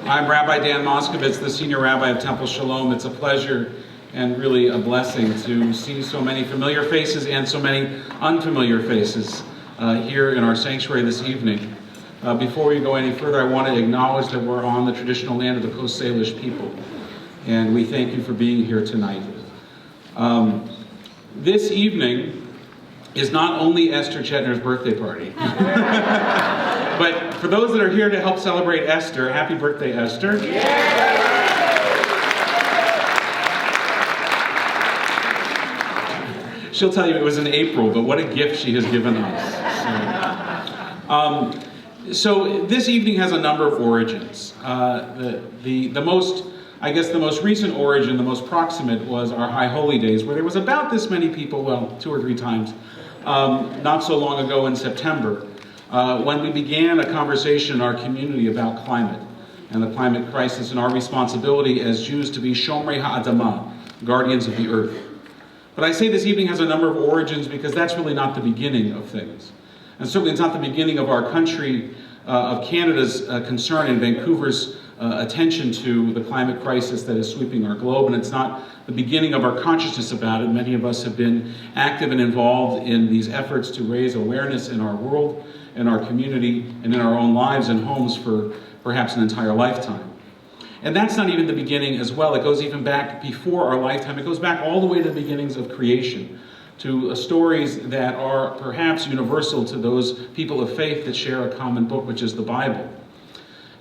I'm Rabbi Dan Moskowitz, the Senior Rabbi of Temple Sholom. It's a pleasure and really a blessing to see so many familiar faces and so many unfamiliar faces here in our sanctuary this evening. Before we go any further, I want to acknowledge that we're on the traditional land of the Coast Salish people, and we thank you for being here tonight. This evening is not only Esther Jenner's birthday party, but for those that are here to help celebrate Esther, happy birthday, Esther. She'll tell you it was in April, but what a gift she has given us. So this evening has a number of origins. The most recent origin, the most proximate, was our High Holy Days, where there was about this many people, well, 2 or 3 times, not so long ago in September, when we began a conversation in our community about climate and the climate crisis and our responsibility as Jews to be Shomrei Ha'adamah, guardians of the earth. But I say this evening has a number of origins because that's really not the beginning of things. And certainly it's not the beginning of our country, of Canada's concern and Vancouver's attention to the climate crisis that is sweeping our globe, and it's not the beginning of our consciousness about it. Many of us have been active and involved in these efforts to raise awareness in our world, in our community, and in our own lives and homes for perhaps an entire lifetime. And that's not even the beginning as well. It goes even back before our lifetime. It goes back all the way to the beginnings of creation, to stories that are perhaps universal to those people of faith that share a common book, which is the Bible.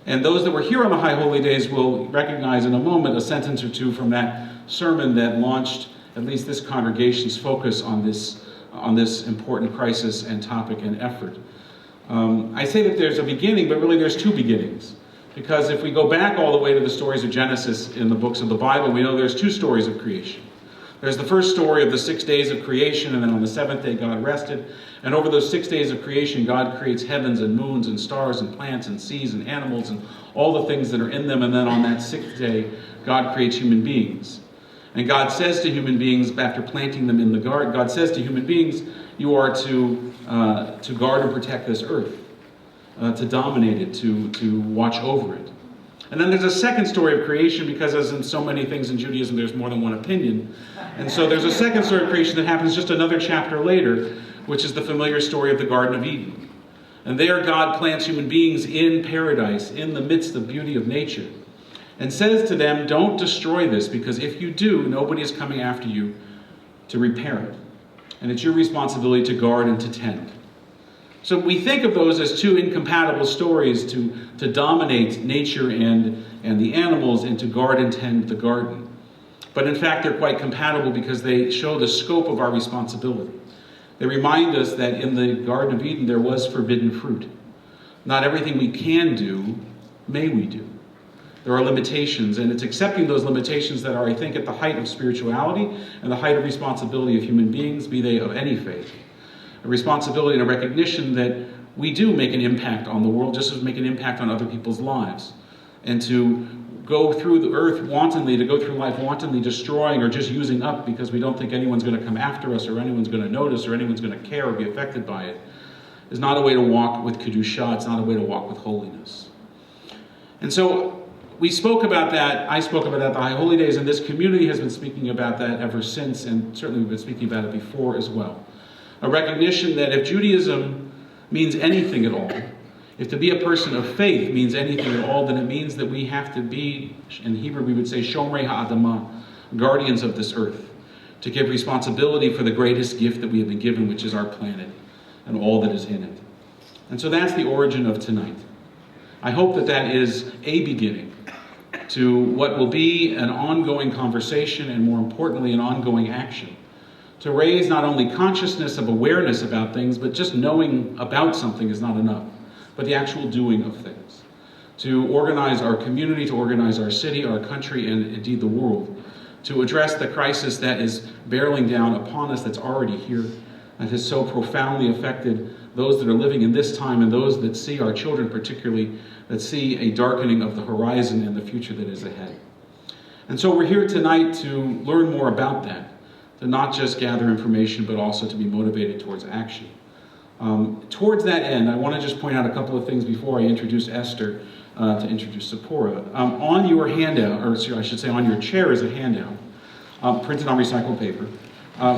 And those that were here on the High Holy Days will recognize in a moment a sentence or two from that sermon that launched at least this congregation's focus on this important crisis and topic and effort. I say that there's a beginning, but really there's 2 beginnings. Because if we go back all the way to the stories of Genesis in the books of the Bible, we know there's 2 stories of creation. There's the first story of the 6 days of creation, and then on the 7th day God rested. And over those 6 days of creation, God creates heavens and moons and stars and plants and seas and animals and all the things that are in them. And then on that 6th day, God creates human beings. And God says to human beings, after planting them in the garden, God says to human beings, you are to guard and protect this earth, to dominate it, to watch over it. And then there's a second story of creation, because as in so many things in Judaism, there's more than one opinion. And so there's a second story of creation that happens just another chapter later, which is the familiar story of the Garden of Eden. And there God plants human beings in paradise, in the midst of beauty of nature, and says to them, don't destroy this, because if you do, nobody is coming after you to repair it. And it's your responsibility to guard and to tend. So we think of those as 2 incompatible stories, to dominate nature and the animals and to guard and tend the garden. But in fact, they're quite compatible because they show the scope of our responsibility. They remind us that in the Garden of Eden there was forbidden fruit. Not everything we can do, may we do. There are limitations, and it's accepting those limitations that are, I think, at the height of spirituality and the height of responsibility of human beings, be they of any faith. A responsibility and a recognition that we do make an impact on the world just as we make an impact on other people's lives. And to go through the earth wantonly, to go through life wantonly destroying or just using up because we don't think anyone's going to come after us or anyone's going to notice or anyone's going to care or be affected by it, is not a way to walk with Kedusha. It's not a way to walk with holiness. And so we spoke about that. I spoke about that at the High Holy Days, and this community has been speaking about that ever since, and certainly we've been speaking about it before as well. A recognition that if Judaism means anything at all, if to be a person of faith means anything at all, then it means that we have to be, in Hebrew we would say, Shomrei Ha'adamah, guardians of this earth, to give responsibility for the greatest gift that we have been given, which is our planet and all that is in it. And so that's the origin of tonight. I hope that that is a beginning to what will be an ongoing conversation and, more importantly, an ongoing action, to raise not only consciousness of awareness about things, but just knowing about something is not enough, but the actual doing of things. To organize our community, to organize our city, our country, and indeed the world, to address the crisis that is barreling down upon us, that's already here, and has so profoundly affected those that are living in this time and those that see, our children particularly, that see a darkening of the horizon and the future that is ahead. And so we're here tonight to learn more about that, to not just gather information, but also to be motivated towards action. Towards that end, I want to just point out a couple of things before I introduce Esther to introduce Tzeporah. On your handout, or I should say on your chair is a handout printed on recycled paper.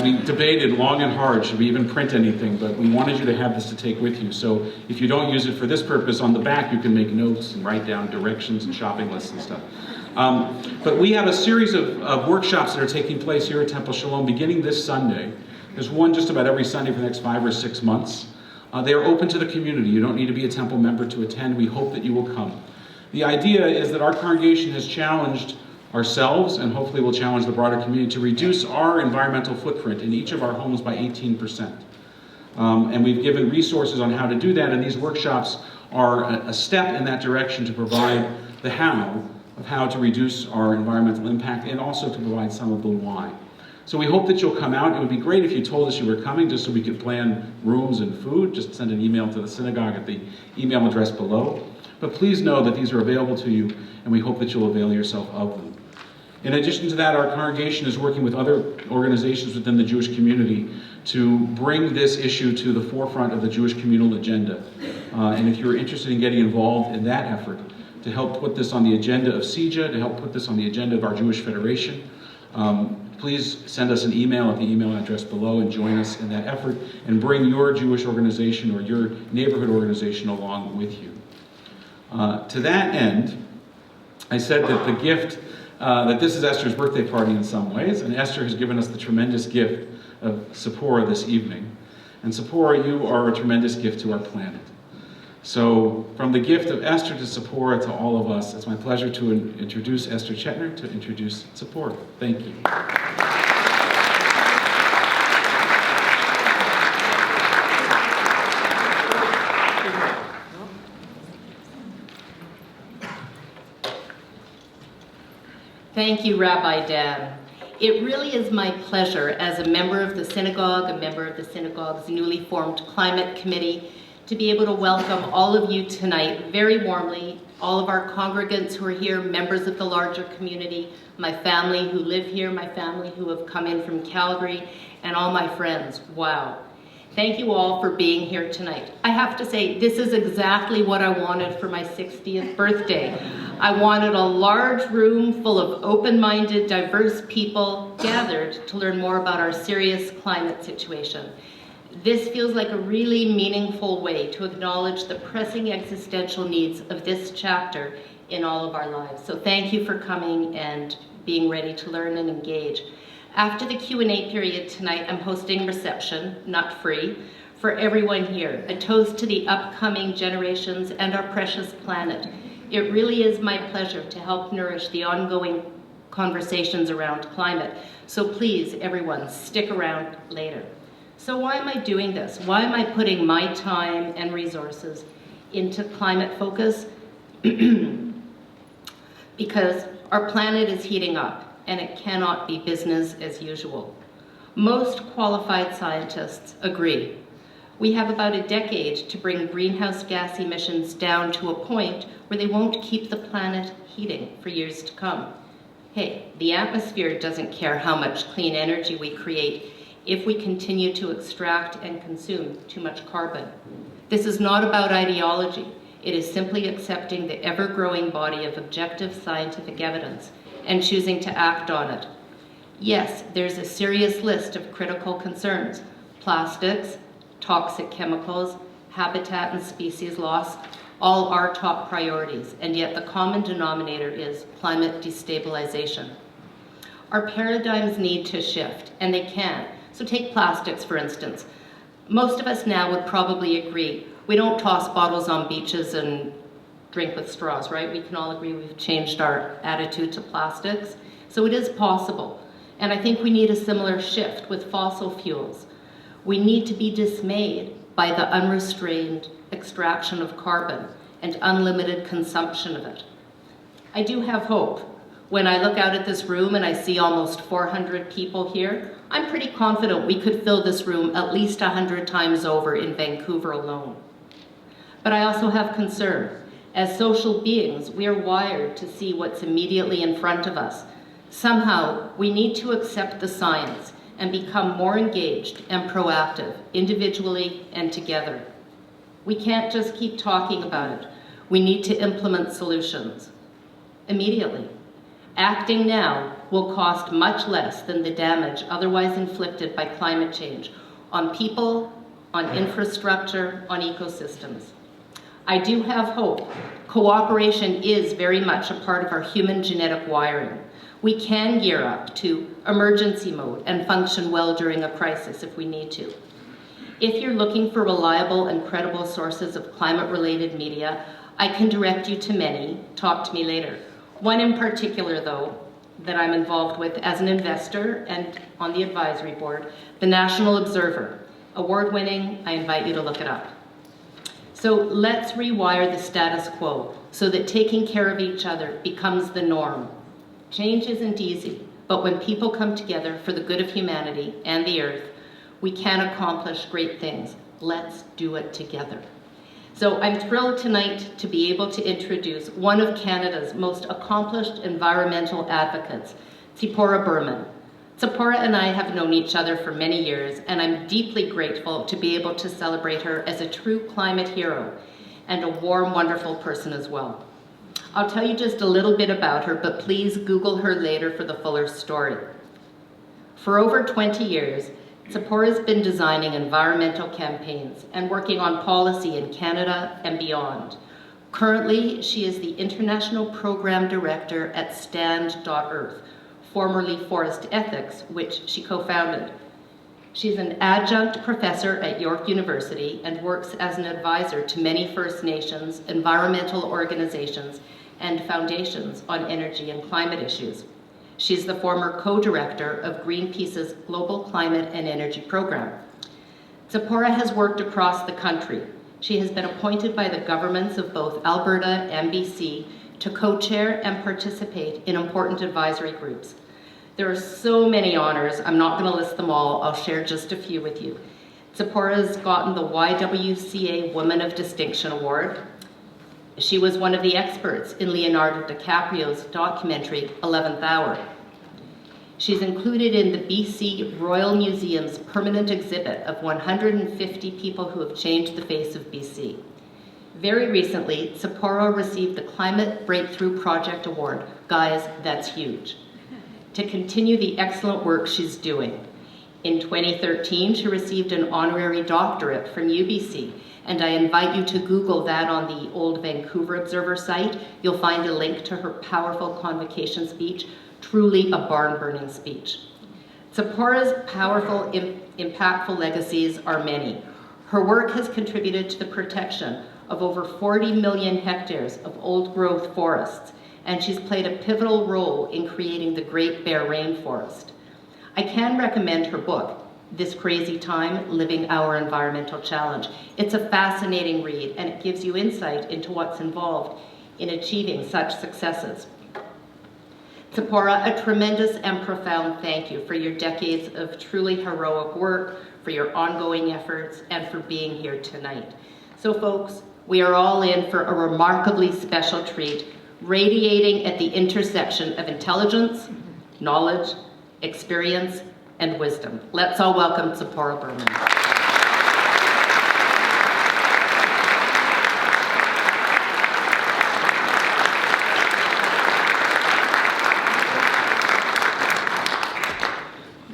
We debated long and hard, should we even print anything, but we wanted you to have this to take with you. So if you don't use it for this purpose, on the back you can make notes and write down directions and shopping lists and stuff. But we have a series of workshops that are taking place here at Temple Sholom beginning this Sunday. There's one just about every Sunday for the next 5 or 6 months. They are open to the community. You don't need to be a Temple member to attend. We hope that you will come. The idea is that our congregation has challenged ourselves, and hopefully will challenge the broader community, to reduce our environmental footprint in each of our homes by 18%. And we've given resources on how to do that, and these workshops are a step in that direction to provide the how of how to reduce our environmental impact, and also to provide some of the why. So we hope that you'll come out. It would be great if you told us you were coming, just so we could plan rooms and food. Just send an email to the synagogue at the email address below. But please know that these are available to you, and we hope that you'll avail yourself of them. In addition to that, our congregation is working with other organizations within the Jewish community to bring this issue to the forefront of the Jewish communal agenda. And if you're interested in getting involved in that effort, to help put this on the agenda of CJA, to help put this on the agenda of our Jewish Federation, please send us an email at the email address below and join us in that effort, and bring your Jewish organization or your neighborhood organization along with you. To that end, I said that the gift, that this is Esther's birthday party in some ways, and Esther has given us the tremendous gift of Tzeporah this evening. And Tzeporah, you are a tremendous gift to our planet. So from the gift of Esther to Tzeporah to all of us, it's my pleasure to introduce Esther Jenner to introduce Tzeporah. Thank you. Thank you, Rabbi Dan. It really is my pleasure as a member of the synagogue, a member of the synagogue's newly formed climate committee, to be able to welcome all of you tonight very warmly, all of our congregants who are here, members of the larger community, my family who live here, my family who have come in from Calgary, and all my friends. Wow. Thank you all for being here tonight. I have to say, this is exactly what I wanted for my 60th birthday. I wanted a large room full of open-minded, diverse people gathered to learn more about our serious climate situation. This feels like a really meaningful way to acknowledge the pressing existential needs of this chapter in all of our lives. So thank you for coming and being ready to learn and engage. After the Q&A period tonight, I'm hosting a reception, not free, for everyone here, a toast to the upcoming generations and our precious planet. It really is my pleasure to help nourish the ongoing conversations around climate. So please, everyone, stick around later. So why am I doing this? Why am I putting my time and resources into climate focus? Because our planet is heating up, and it cannot be business as usual. Most qualified scientists agree. We have about a decade to bring greenhouse gas emissions down to a point where they won't keep the planet heating for years to come. Hey, the atmosphere doesn't care how much clean energy we create if we continue to extract and consume too much carbon. This is not about ideology. It is simply accepting the ever-growing body of objective scientific evidence and choosing to act on it. Yes, there's a serious list of critical concerns: plastics, toxic chemicals, habitat and species loss, all are top priorities, and yet the common denominator is climate destabilization. Our paradigms need to shift, and they can. So take plastics, for instance. Most of us now would probably agree, we don't toss bottles on beaches and drink with straws, right? We can all agree we've changed our attitude to plastics. So it is possible. And I think we need a similar shift with fossil fuels. We need to be dismayed by the unrestrained extraction of carbon and unlimited consumption of it. I do have hope. When I look out at this room and I see almost 400 people here, I'm pretty confident we could fill this room at least 100 times over in Vancouver alone. But I also have concern. As social beings, we are wired to see what's immediately in front of us. Somehow, we need to accept the science and become more engaged and proactive, individually and together. We can't just keep talking about it. We need to implement solutions immediately. Acting now will cost much less than the damage otherwise inflicted by climate change on people, on infrastructure, on ecosystems. I do have hope. Cooperation is very much a part of our human genetic wiring. We can gear up to emergency mode and function well during a crisis if we need to. If you're looking for reliable and credible sources of climate-related media, I can direct you to many. Talk to me later. One in particular, though, that I'm involved with as an investor and on the advisory board, the National Observer. Award-winning, I invite you to look it up. So let's rewire the status quo so that taking care of each other becomes the norm. Change isn't easy, but when people come together for the good of humanity and the earth, we can accomplish great things. Let's do it together. So I'm thrilled tonight to be able to introduce one of Canada's most accomplished environmental advocates, Tzeporah Berman. Tzeporah and I have known each other for many years, and I'm deeply grateful to be able to celebrate her as a true climate hero and a warm, wonderful person as well. I'll tell you just a little bit about her, but please Google her later for the fuller story. For over 20 years, Tzeporah has been designing environmental campaigns and working on policy in Canada and beyond. Currently, she is the International Program Director at Stand.Earth, formerly Forest Ethics, which she co-founded. She's an adjunct professor at York University and works as an advisor to many First Nations, environmental organizations, and foundations on energy and climate issues. She's the former co-director of Greenpeace's Global Climate and Energy Program. Tzeporah has worked across the country. She has been appointed by the governments of both Alberta and BC to co-chair and participate in important advisory groups. There are so many honors, I'm not going to list them all, I'll share just a few with you. Tzeporah has gotten the YWCA Woman of Distinction Award. She was one of the experts in Leonardo DiCaprio's documentary, 11th Hour. She's included in the BC Royal Museum's permanent exhibit of 150 people who have changed the face of BC. Very recently, Tzeporah received the Climate Breakthrough Project Award. Guys, that's huge. To continue the excellent work she's doing. In 2013, she received an honorary doctorate from UBC, and I invite you to Google that on the Old Vancouver Observer site. You'll find a link to her powerful convocation speech, truly a barn-burning speech. Tzeporah's powerful, impactful legacies are many. Her work has contributed to the protection of over 40 million hectares of old-growth forests, and she's played a pivotal role in creating the Great Bear Rainforest. I can recommend her book, This Crazy Time, Living Our Environmental Challenge. It's a fascinating read, and it gives you insight into what's involved in achieving such successes. Tzeporah, a tremendous and profound thank you for your decades of truly heroic work, for your ongoing efforts, and for being here tonight. So folks, we are all in for a remarkably special treat, radiating at the intersection of intelligence, knowledge, experience, and wisdom. Let's all welcome Tzeporah Berman.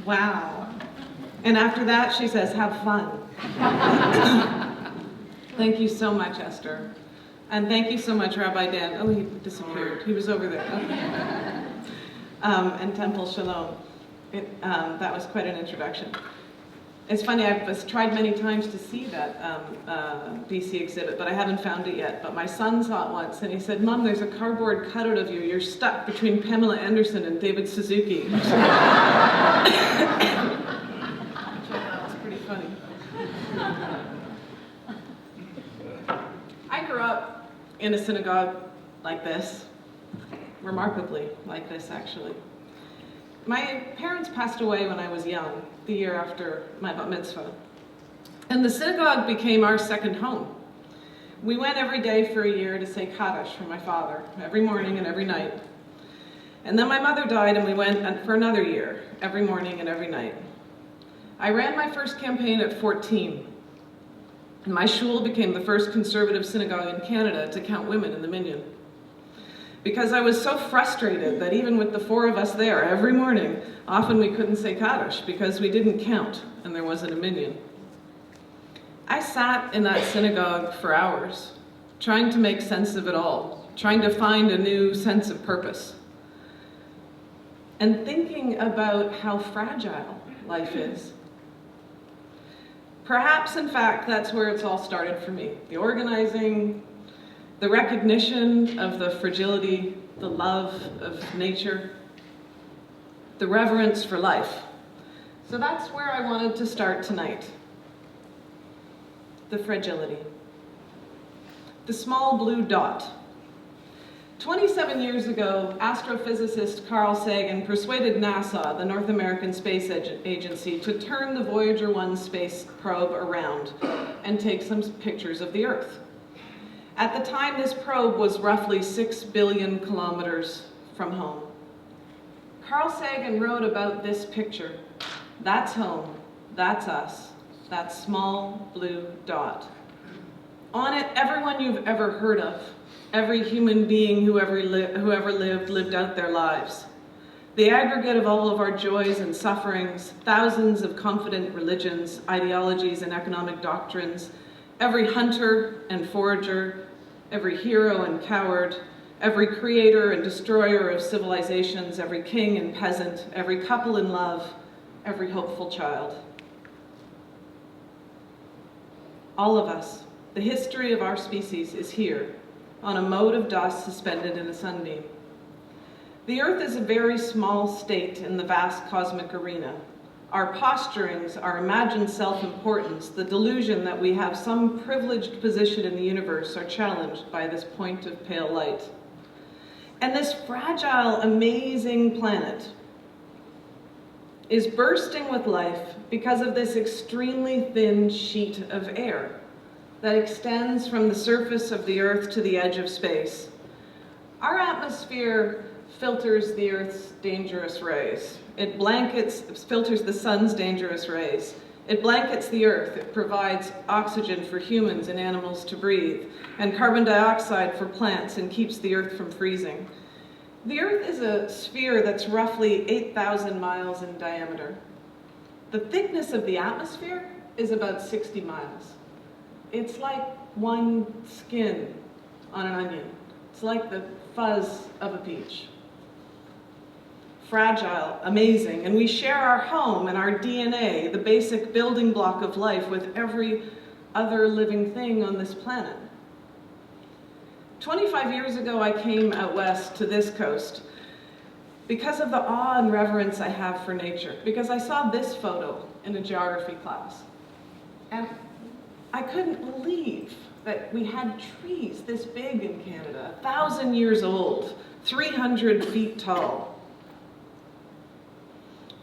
Wow. And after that, she says, have fun. Thank you so much, Esther. And thank you so much, Rabbi Dan. Oh, he disappeared. He was over there. Okay. And Temple Sholom. That was quite an introduction. It's funny, I've tried many times to see that BC exhibit, but I haven't found it yet. But my son saw it once, and he said, Mom, there's a cardboard cutout of you. You're stuck between Pamela Anderson and David Suzuki. That was pretty funny. I grew up in a synagogue like this, remarkably like this, actually. My parents passed away when I was young, the year after my bat mitzvah. And the synagogue became our second home. We went every day for a year to say Kaddish for my father, every morning and every night. And then my mother died and we went for another year, every morning and every night. I ran my first campaign at 14. And my shul became the first conservative synagogue in Canada to count women in the minyan. Because I was so frustrated that even with the 4 of us there every morning, often we couldn't say Kaddish because we didn't count and there wasn't a minyan. I sat in that synagogue for hours, trying to make sense of it all, trying to find a new sense of purpose, and thinking about how fragile life is. Perhaps, in fact, that's where it's all started for me. The organizing, the recognition of the fragility, the love of nature, the reverence for life. So that's where I wanted to start tonight. The fragility. The small blue dot. 27 years ago, astrophysicist Carl Sagan persuaded NASA, the North American Space Agency, to turn the Voyager 1 space probe around and take some pictures of the Earth. At the time, this probe was roughly 6 billion kilometers from home. Carl Sagan wrote about this picture. That's home, that's us, that small blue dot. On it, everyone you've ever heard of, every human being who ever lived out their lives. The aggregate of all of our joys and sufferings, thousands of confident religions, ideologies, and economic doctrines, every hunter and forager, every hero and coward, every creator and destroyer of civilizations, every king and peasant, every couple in love, every hopeful child. All of us, the history of our species is here, on a mote of dust suspended in a sunbeam. The Earth is a very small state in the vast cosmic arena. Our posturings, our imagined self-importance, the delusion that we have some privileged position in the universe are challenged by this point of pale light. And this fragile, amazing planet is bursting with life because of this extremely thin sheet of air that extends from the surface of the Earth to the edge of space. Our atmosphere filters the Earth's dangerous rays. It filters the sun's dangerous rays. It blankets the Earth. It provides oxygen for humans and animals to breathe, and carbon dioxide for plants, and keeps the Earth from freezing. The Earth is a sphere that's roughly 8,000 miles in diameter. The thickness of the atmosphere is about 60 miles. It's like one skin on an onion. It's like the fuzz of a peach. Fragile, amazing, and we share our home and our DNA, the basic building block of life, with every other living thing on this planet. 25 years ago, I came out west to this coast because of the awe and reverence I have for nature, because I saw this photo in a geography class. And I couldn't believe that we had trees this big in Canada, 1,000 years old, 300 feet tall.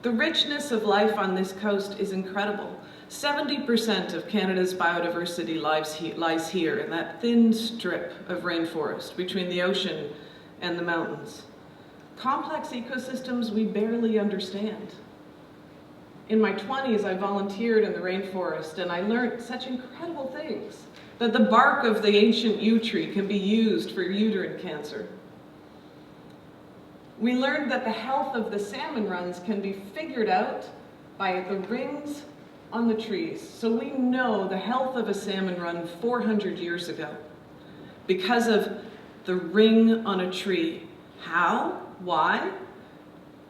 The richness of life on this coast is incredible. 70% of Canada's biodiversity lies here in that thin strip of rainforest between the ocean and the mountains. Complex ecosystems we barely understand. In my 20s, I volunteered in the rainforest, and I learned such incredible things. That the bark of the ancient yew tree can be used for uterine cancer. We learned that the health of the salmon runs can be figured out by the rings on the trees. So we know the health of a salmon run 400 years ago because of the ring on a tree. How? Why?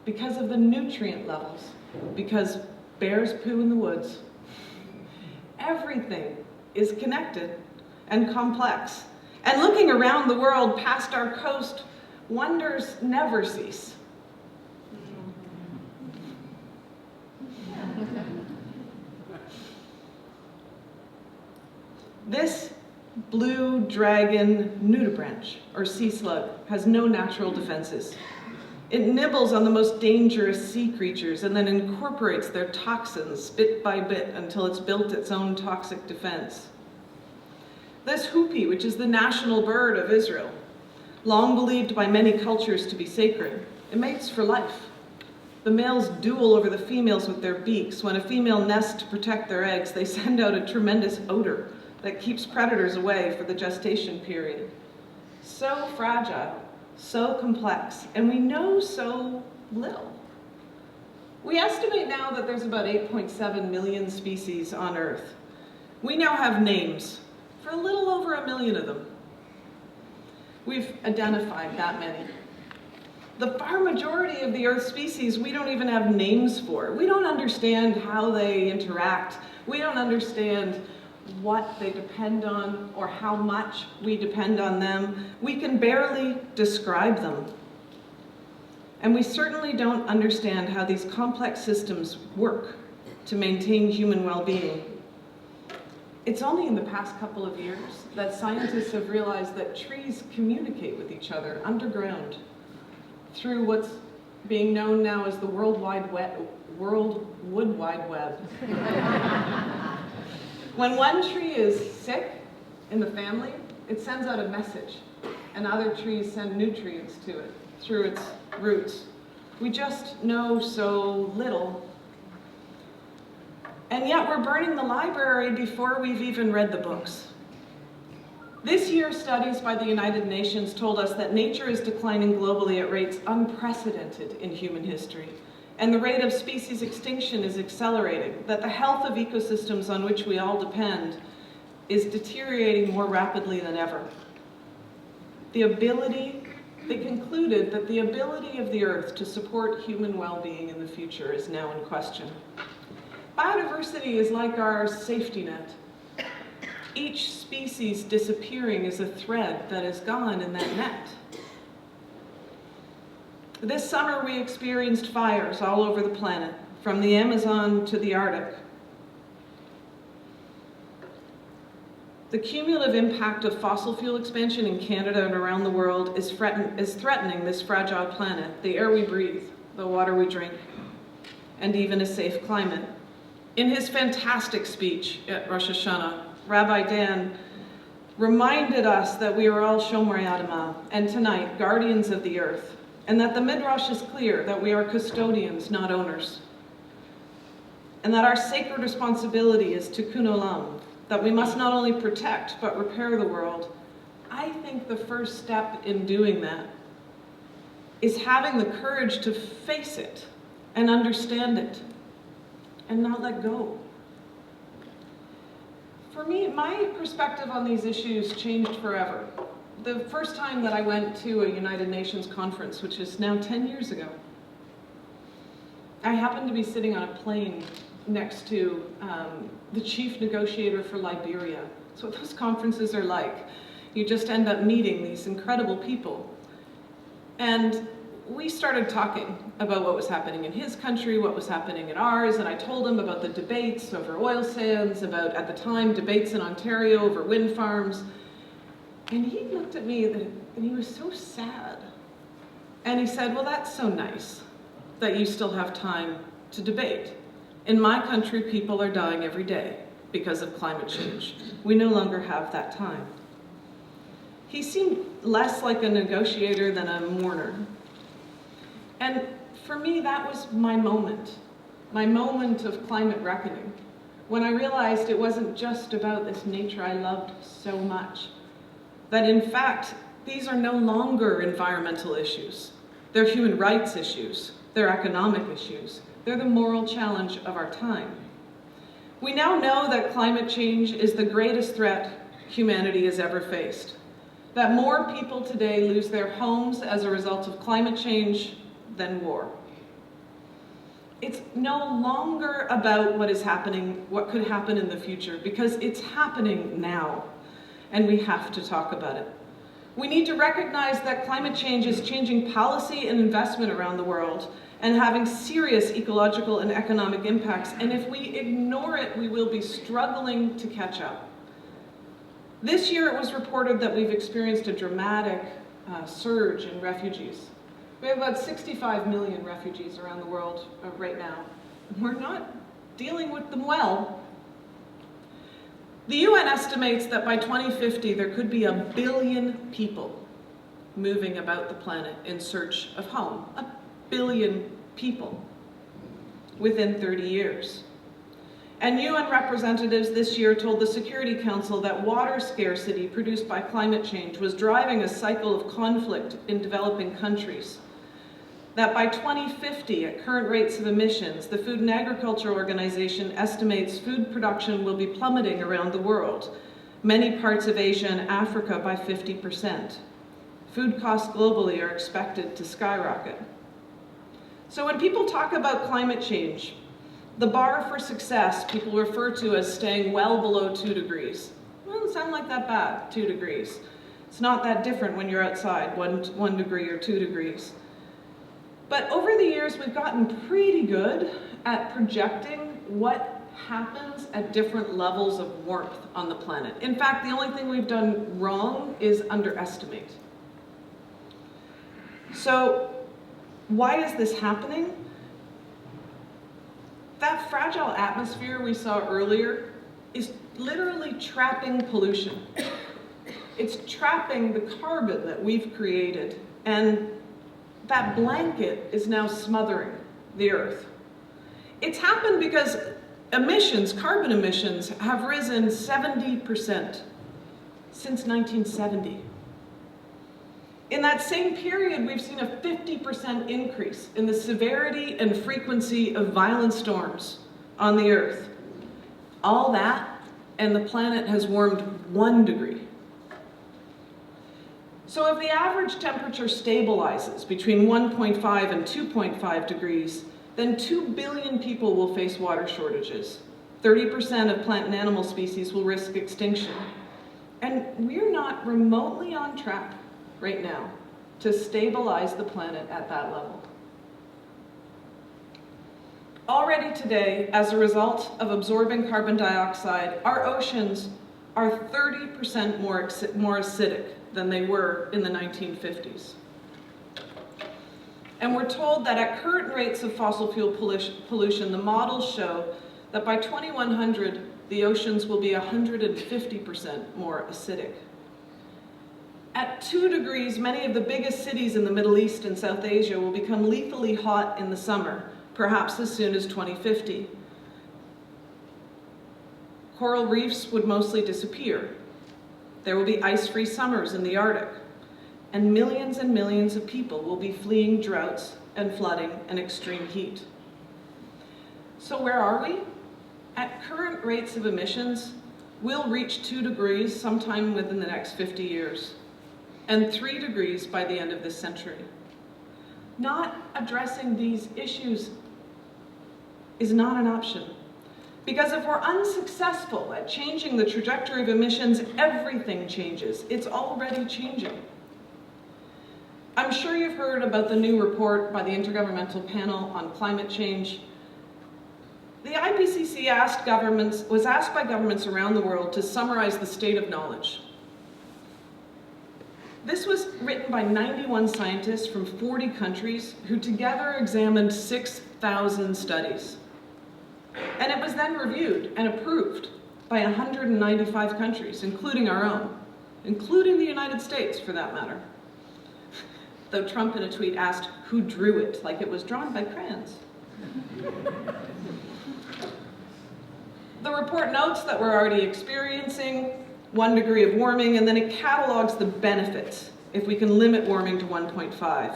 Because of the nutrient levels. Because bears poo in the woods. Everything is connected and complex. And looking around the world past our coast, wonders never cease. This blue dragon nudibranch, or sea slug, has no natural defenses. It nibbles on the most dangerous sea creatures and then incorporates their toxins bit by bit until it's built its own toxic defense. This hoopie, which is the national bird of Israel, long believed by many cultures to be sacred, it mates for life. The males duel over the females with their beaks. When a female nests to protect their eggs, they send out a tremendous odor that keeps predators away for the gestation period. So fragile, so complex, and we know so little. We estimate now that there's about 8.7 million species on Earth. We now have names for a little over 1 million of them. We've identified that many. The far majority of the Earth species we don't even have names for. We don't understand how they interact. We don't understand what they depend on or how much we depend on them. We can barely describe them. And we certainly don't understand how these complex systems work to maintain human well-being. It's only in the past couple of years that scientists have realized that trees communicate with each other underground through what's being known now as the World Wood Wide Web. When one tree is sick in the family, it sends out a message, and other trees send nutrients to it through its roots. We just know so little. And yet we're burning the library before we've even read the books. This year's studies by the United Nations told us that nature is declining globally at rates unprecedented in human history, and the rate of species extinction is accelerating, that the health of ecosystems on which we all depend is deteriorating more rapidly than ever. They concluded that the ability of the Earth to support human well-being in the future is now in question. Biodiversity is like our safety net. Each species disappearing is a thread that is gone in that net. This summer we experienced fires all over the planet, from the Amazon to the Arctic. The cumulative impact of fossil fuel expansion in Canada and around the world is threatening this fragile planet, the air we breathe, the water we drink, and even a safe climate. In his fantastic speech at Rosh Hashanah, Rabbi Dan reminded us that we are all Shomerei Adamah, and tonight, guardians of the earth, and that the Midrash is clear that we are custodians, not owners, and that our sacred responsibility is tikkun olam, that we must not only protect but repair the world. I think the first step in doing that is having the courage to face it and understand it and not let go. For me, my perspective on these issues changed forever. The first time that I went to a United Nations conference, which is now 10 years ago, I happened to be sitting on a plane next to the chief negotiator for Liberia. That's what those conferences are like. You just end up meeting these incredible people. And we started talking about what was happening in his country, what was happening in ours, and I told him about the debates over oil sands, about, at the time, debates in Ontario over wind farms. And he looked at me and he was so sad. And he said, well, that's so nice that you still have time to debate. In my country, people are dying every day because of climate change. We no longer have that time. He seemed less like a negotiator than a mourner. And for me, that was my moment of climate reckoning, when I realized it wasn't just about this nature I loved so much, that in fact, these are no longer environmental issues. They're human rights issues. They're economic issues. They're the moral challenge of our time. We now know that climate change is the greatest threat humanity has ever faced, that more people today lose their homes as a result of climate change than war. It's no longer about what is happening, what could happen in the future, because it's happening now, and we have to talk about it. We need to recognize that climate change is changing policy and investment around the world and having serious ecological and economic impacts, and if we ignore it, we will be struggling to catch up. This year it was reported that we've experienced a dramatic surge in refugees. We have about 65 million refugees around the world right now. We're not dealing with them well. The UN estimates that by 2050 there could be 1 billion people moving about the planet in search of home. 1 billion people. within 30 years. And UN representatives this year told the Security Council that water scarcity produced by climate change was driving a cycle of conflict in developing countries. That by 2050, at current rates of emissions, the Food and Agriculture Organization estimates food production will be plummeting around the world, many parts of Asia and Africa by 50%. Food costs globally are expected to skyrocket. So when people talk about climate change, the bar for success people refer to as staying well below 2 degrees. Well, it doesn't sound like that bad, 2 degrees. It's not that different when you're outside, 1 degree or 2 degrees. But over the years, we've gotten pretty good at projecting what happens at different levels of warmth on the planet. In fact, the only thing we've done wrong is underestimate. So why is this happening? That fragile atmosphere we saw earlier is literally trapping pollution. It's trapping the carbon that we've created, and that blanket is now smothering the Earth. It's happened because emissions, carbon emissions, have risen 70% since 1970. In that same period, we've seen a 50% increase in the severity and frequency of violent storms on the Earth. All that, and the planet has warmed 1 degree. So if the average temperature stabilizes between 1.5 and 2.5 degrees, then 2 billion people will face water shortages. 30% of plant and animal species will risk extinction. And we're not remotely on track right now to stabilize the planet at that level. Already today, as a result of absorbing carbon dioxide, our oceans are 30% more acidic than they were in the 1950s. And we're told that at current rates of fossil fuel pollution, the models show that by 2100, the oceans will be 150% more acidic. At 2 degrees, many of the biggest cities in the Middle East and South Asia will become lethally hot in the summer, perhaps as soon as 2050. Coral reefs would mostly disappear. There will be ice-free summers in the Arctic, and millions of people will be fleeing droughts and flooding and extreme heat. So where are we? At current rates of emissions, we'll reach 2 degrees sometime within the next 50 years, and 3 degrees by the end of this century. Not addressing these issues is not an option. Because if we're unsuccessful at changing the trajectory of emissions, everything changes. It's already changing. I'm sure you've heard about the new report by the Intergovernmental Panel on Climate Change. The IPCC was asked by governments around the world to summarize the state of knowledge. This was written by 91 scientists from 40 countries who together examined 6,000 studies. And it was then reviewed and approved by 195 countries, including our own, including the United States for that matter. Though Trump in a tweet asked who drew it, like it was drawn by crayons. The report notes that we're already experiencing 1 degree of warming, and then it catalogs the benefits if we can limit warming to 1.5.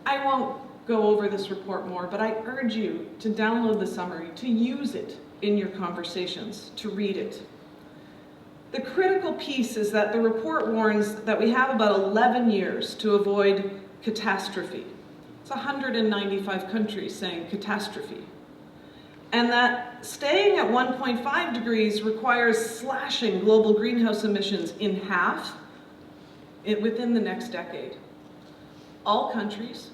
I won't go over this report more, but I urge you to download the summary, to use it in your conversations, to read it. The critical piece is that the report warns that we have about 11 years to avoid catastrophe. It's 195 countries saying catastrophe. And that staying at 1.5 degrees requires slashing global greenhouse emissions in half within the next decade. All countries,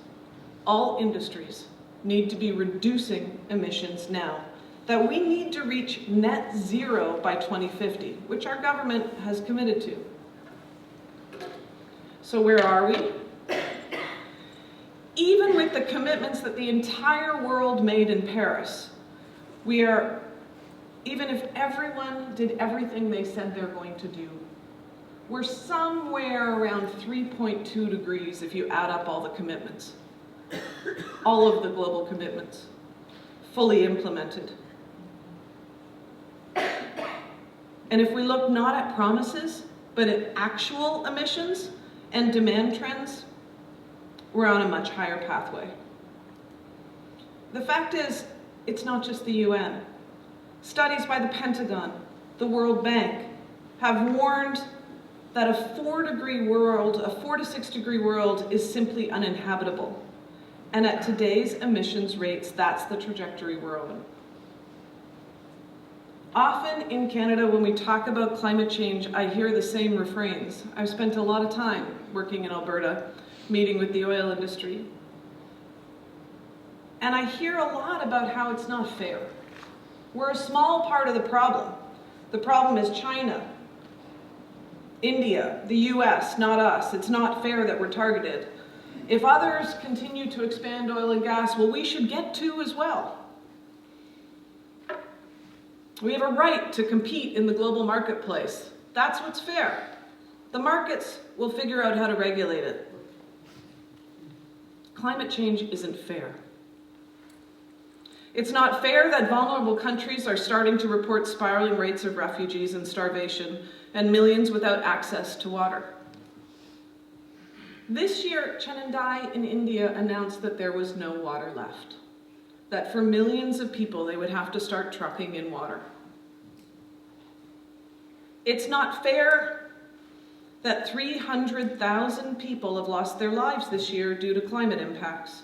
all industries need to be reducing emissions now. That we need to reach net zero by 2050, which our government has committed to. So where are we? Even with the commitments that the entire world made in Paris, even if everyone did everything they said they're going to do, we're somewhere around 3.2 degrees if you add up all the commitments, all of the global commitments. fully implemented. And if we look not at promises, but at actual emissions and demand trends, we're on a much higher pathway. The fact is, it's not just the UN. Studies by the Pentagon, the World Bank, have warned that a 4 to 6 degree world is simply uninhabitable. And at today's emissions rates, that's the trajectory we're on. Often in Canada, when we talk about climate change, I hear the same refrains. I've spent a lot of time working in Alberta, meeting with the oil industry. And I hear a lot about how it's not fair. We're a small part of the problem. The problem is China, India, the US, not us. It's not fair that we're targeted. If others continue to expand oil and gas, well, we should get to as well. We have a right to compete in the global marketplace. That's what's fair. The markets will figure out how to regulate it. Climate change isn't fair. It's not fair that vulnerable countries are starting to report spiraling rates of refugees and starvation and millions without access to water. This year, Chennai in India announced that there was no water left, that for millions of people they would have to start trucking in water. It's not fair that 300,000 people have lost their lives this year due to climate impacts.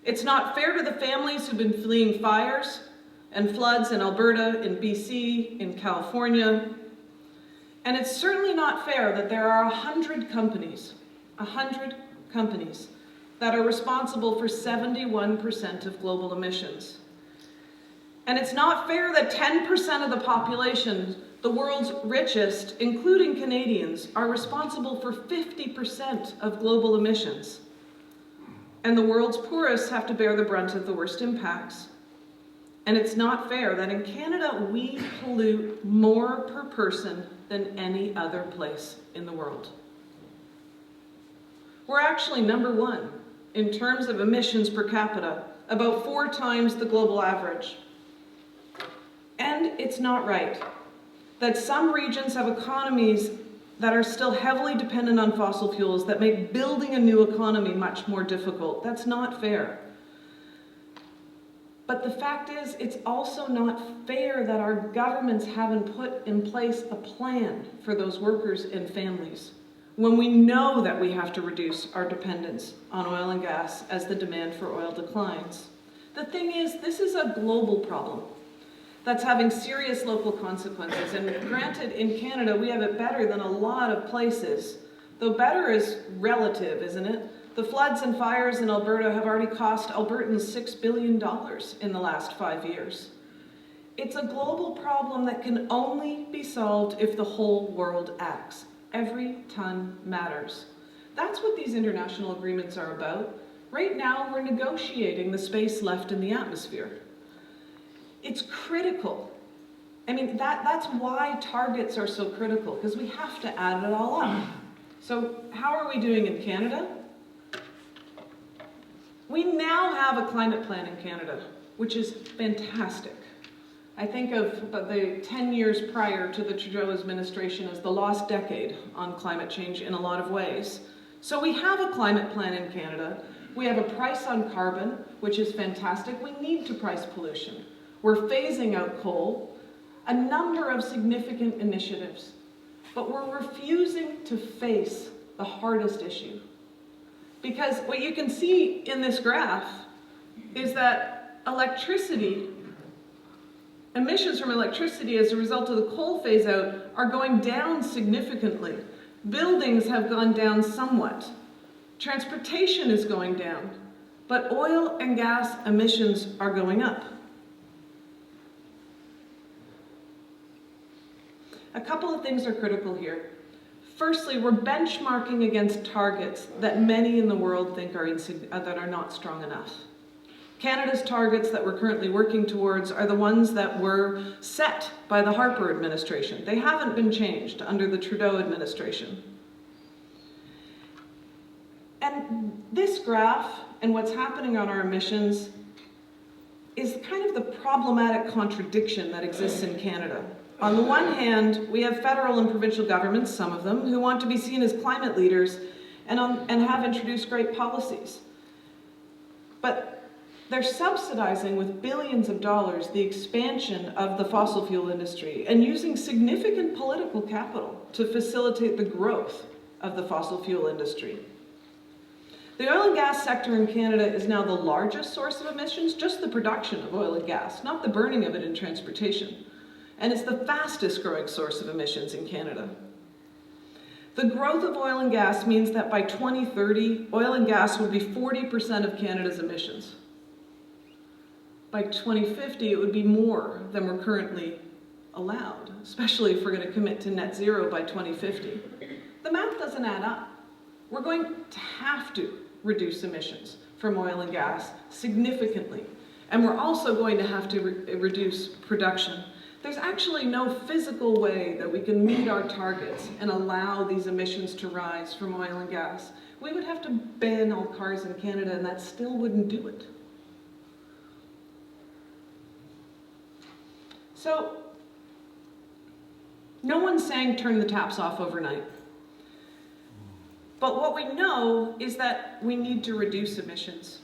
It's not fair to the families who've been fleeing fires and floods in Alberta, in BC, in California. And it's certainly not fair that there are 100 companies that are responsible for 71% of global emissions. And it's not fair that 10% of the population, the world's richest, including Canadians, are responsible for 50% of global emissions. And the world's poorest have to bear the brunt of the worst impacts. And it's not fair that in Canada we pollute more per person than any other place in the world. We're actually number one in terms of emissions per capita, about 4 times the global average. And it's not right that some regions have economies that are still heavily dependent on fossil fuels that make building a new economy much more difficult. That's not fair. But the fact is, it's also not fair that our governments haven't put in place a plan for those workers and families when we know that we have to reduce our dependence on oil and gas as the demand for oil declines. The thing is, this is a global problem that's having serious local consequences. And granted, in Canada, we have it better than a lot of places, though better is relative, isn't it? The floods and fires in Alberta have already cost Albertans $6 billion in the last 5 years. It's a global problem that can only be solved if the whole world acts. Every ton matters. That's what these international agreements are about. Right now, we're negotiating the space left in the atmosphere. It's critical. I mean, that's why targets are so critical, because we have to add it all up. So how are we doing in Canada? We now have a climate plan in Canada, which is fantastic. I think of the 10 years prior to the Trudeau administration as the lost decade on climate change in a lot of ways. So we have a climate plan in Canada. We have a price on carbon, which is fantastic. We need to price pollution. We're phasing out coal, a number of significant initiatives, but we're refusing to face the hardest issue. Because what you can see in this graph is that emissions from electricity as a result of the coal phase out are going down significantly. Buildings have gone down somewhat. Transportation is going down, but oil and gas emissions are going up. A couple of things are critical here. Firstly, we're benchmarking against targets that many in the world think that are not strong enough. Canada's targets that we're currently working towards are the ones that were set by the Harper administration. They haven't been changed under the Trudeau administration. And this graph and what's happening on our emissions is kind of the problematic contradiction that exists in Canada. On the one hand, we have federal and provincial governments, some of them, who want to be seen as climate leaders and have introduced great policies. But they're subsidizing with billions of dollars the expansion of the fossil fuel industry and using significant political capital to facilitate the growth of the fossil fuel industry. The oil and gas sector in Canada is now the largest source of emissions, just the production of oil and gas, not the burning of it in transportation. And it's the fastest growing source of emissions in Canada. The growth of oil and gas means that by 2030, oil and gas would be 40% of Canada's emissions. By 2050, it would be more than we're currently allowed, especially if we're going to commit to net zero by 2050. The math doesn't add up. We're going to have to reduce emissions from oil and gas significantly. And we're also going to have to reduce production. There's actually no physical way that we can meet our targets and allow these emissions to rise from oil and gas. We would have to ban all cars in Canada, and that still wouldn't do it. So, no one's saying turn the taps off overnight. But what we know is that we need to reduce emissions.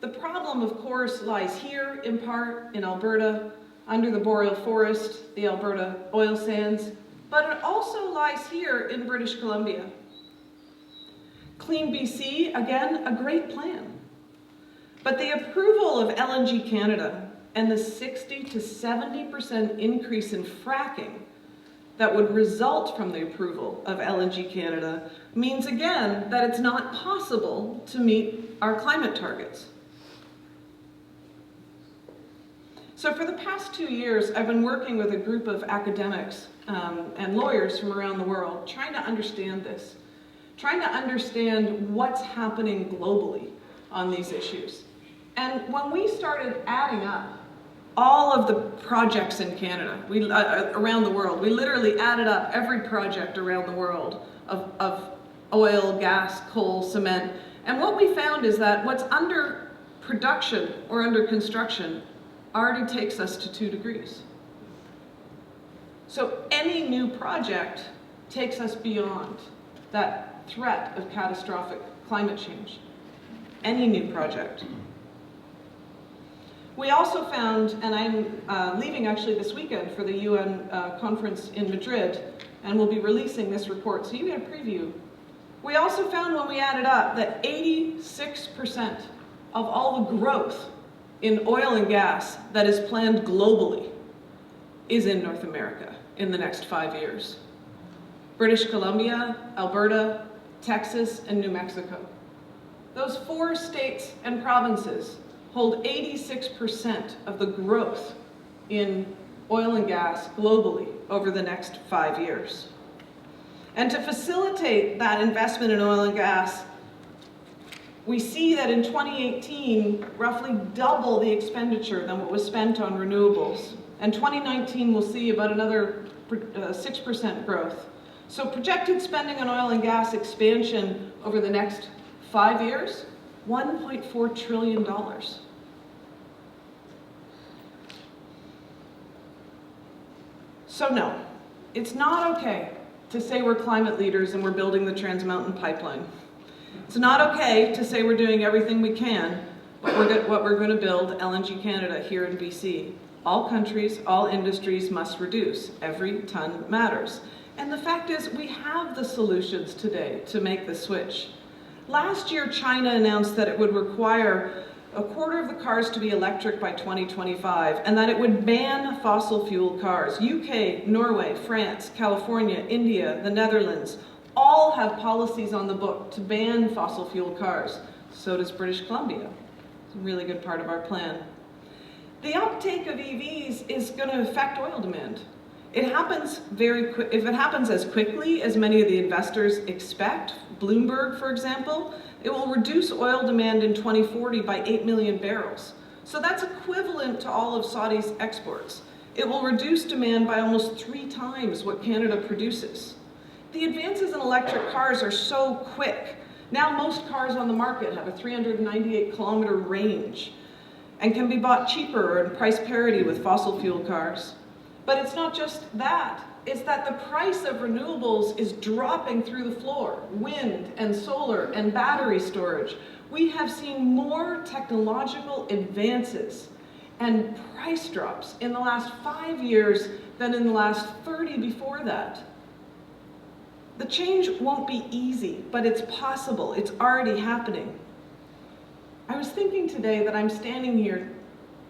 The problem, of course, lies here, in part, in Alberta, under the boreal forest, the Alberta oil sands, but it also lies here in British Columbia. Clean BC, again, a great plan. But the approval of LNG Canada and the 60 to 70% increase in fracking that would result from the approval of LNG Canada means, again, that it's not possible to meet our climate targets. So for the past 2 years, I've been working with a group of academics and lawyers from around the world trying to understand this, trying to understand what's happening globally on these issues. And when we started adding up all of the projects in Canada, around the world, we literally added up every project around the world of oil, gas, coal, cement. And what we found is that what's under production or under construction already takes us to 2 degrees. So any new project takes us beyond that threat of catastrophic climate change. Any new project. We also found, and I'm leaving actually this weekend for the UN conference in Madrid, and we'll be releasing this report, so you get a preview. We also found when we added up that 86% of all the growth in oil and gas that is planned globally is in North America in the next 5 years. British Columbia, Alberta, Texas, and New Mexico. Those 4 states and provinces hold 86% of the growth in oil and gas globally over the next 5 years. And to facilitate that investment in oil and gas, we see that in 2018, roughly double the expenditure than what was spent on renewables. And 2019 will see about another 6% growth. So projected spending on oil and gas expansion over the next 5 years, $1.4 trillion. So no, it's not okay to say we're climate leaders and we're building the Trans Mountain Pipeline. It's not okay to say we're doing everything we can, but we're going to build LNG Canada here in BC. All countries, all industries must reduce. Every ton matters. And the fact is, we have the solutions today to make the switch. Last year, China announced that it would require 1/4 of the cars to be electric by 2025, and that it would ban fossil fuel cars. UK, Norway, France, California, India, the Netherlands, all have policies on the book to ban fossil fuel cars. So does British Columbia. It's a really good part of our plan. The uptake of EVs is going to affect oil demand. It happens if it happens as quickly as many of the investors expect, Bloomberg, for example, it will reduce oil demand in 2040 by 8 million barrels. So that's equivalent to all of Saudi's exports. It will reduce demand by almost 3 times what Canada produces. The advances in electric cars are so quick. Now most cars on the market have a 398-kilometer range. and can be bought cheaper or in price parity with fossil fuel cars. But it's not just that. It's that the price of renewables is dropping through the floor. Wind and solar and battery storage. We have seen more technological advances and price drops in the last 5 years than in the last 30 before that. The change won't be easy, but it's possible. It's already happening. I was thinking today that I'm standing here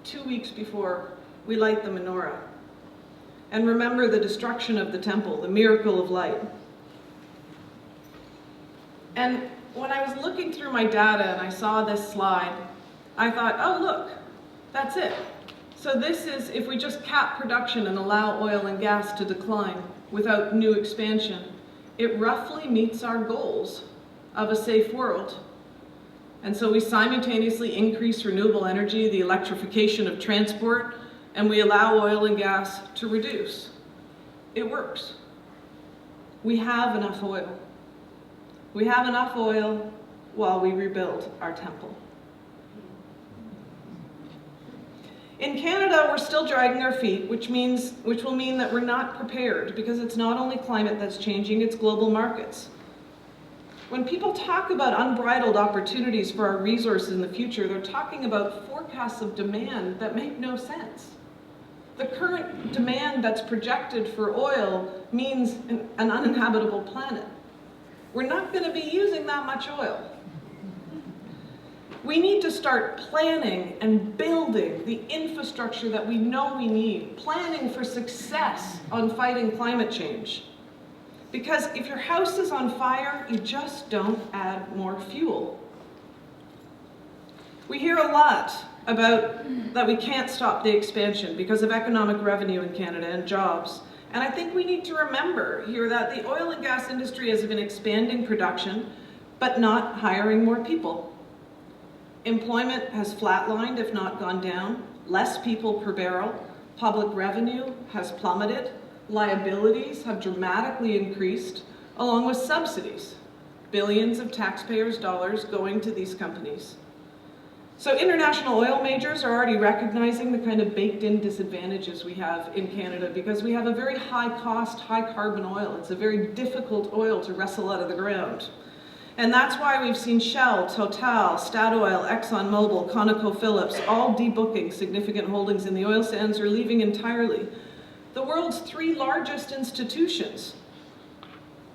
2 weeks before we light the menorah and remember the destruction of the temple, the miracle of light. And when I was looking through my data and I saw this slide, I thought, oh look, that's it. So this is, if we just cap production and allow oil and gas to decline without new expansion, it roughly meets our goals of a safe world. And so we simultaneously increase renewable energy, the electrification of transport, and we allow oil and gas to reduce. It works. We have enough oil. We have enough oil while we rebuild our temple. In Canada, we're still dragging our feet, which will mean that we're not prepared, because it's not only climate that's changing, it's global markets. When people talk about unbridled opportunities for our resources in the future, they're talking about forecasts of demand that make no sense. The current demand that's projected for oil means an uninhabitable planet. We're not going to be using that much oil. We need to start planning and building the infrastructure that we know we need, planning for success on fighting climate change. Because if your house is on fire, you just don't add more fuel. We hear a lot about that we can't stop the expansion because of economic revenue in Canada and jobs. And I think we need to remember here that the oil and gas industry has been expanding production, but not hiring more people. Employment has flatlined, if not gone down, less people per barrel, public revenue has plummeted, liabilities have dramatically increased, along with subsidies, billions of taxpayers' dollars going to these companies. So international oil majors are already recognizing the kind of baked-in disadvantages we have in Canada because we have a very high-cost, high-carbon oil. It's a very difficult oil to wrestle out of the ground. And that's why we've seen Shell, Total, Statoil, ExxonMobil, ConocoPhillips all debooking significant holdings in the oil sands or leaving entirely. The world's 3 largest institutions,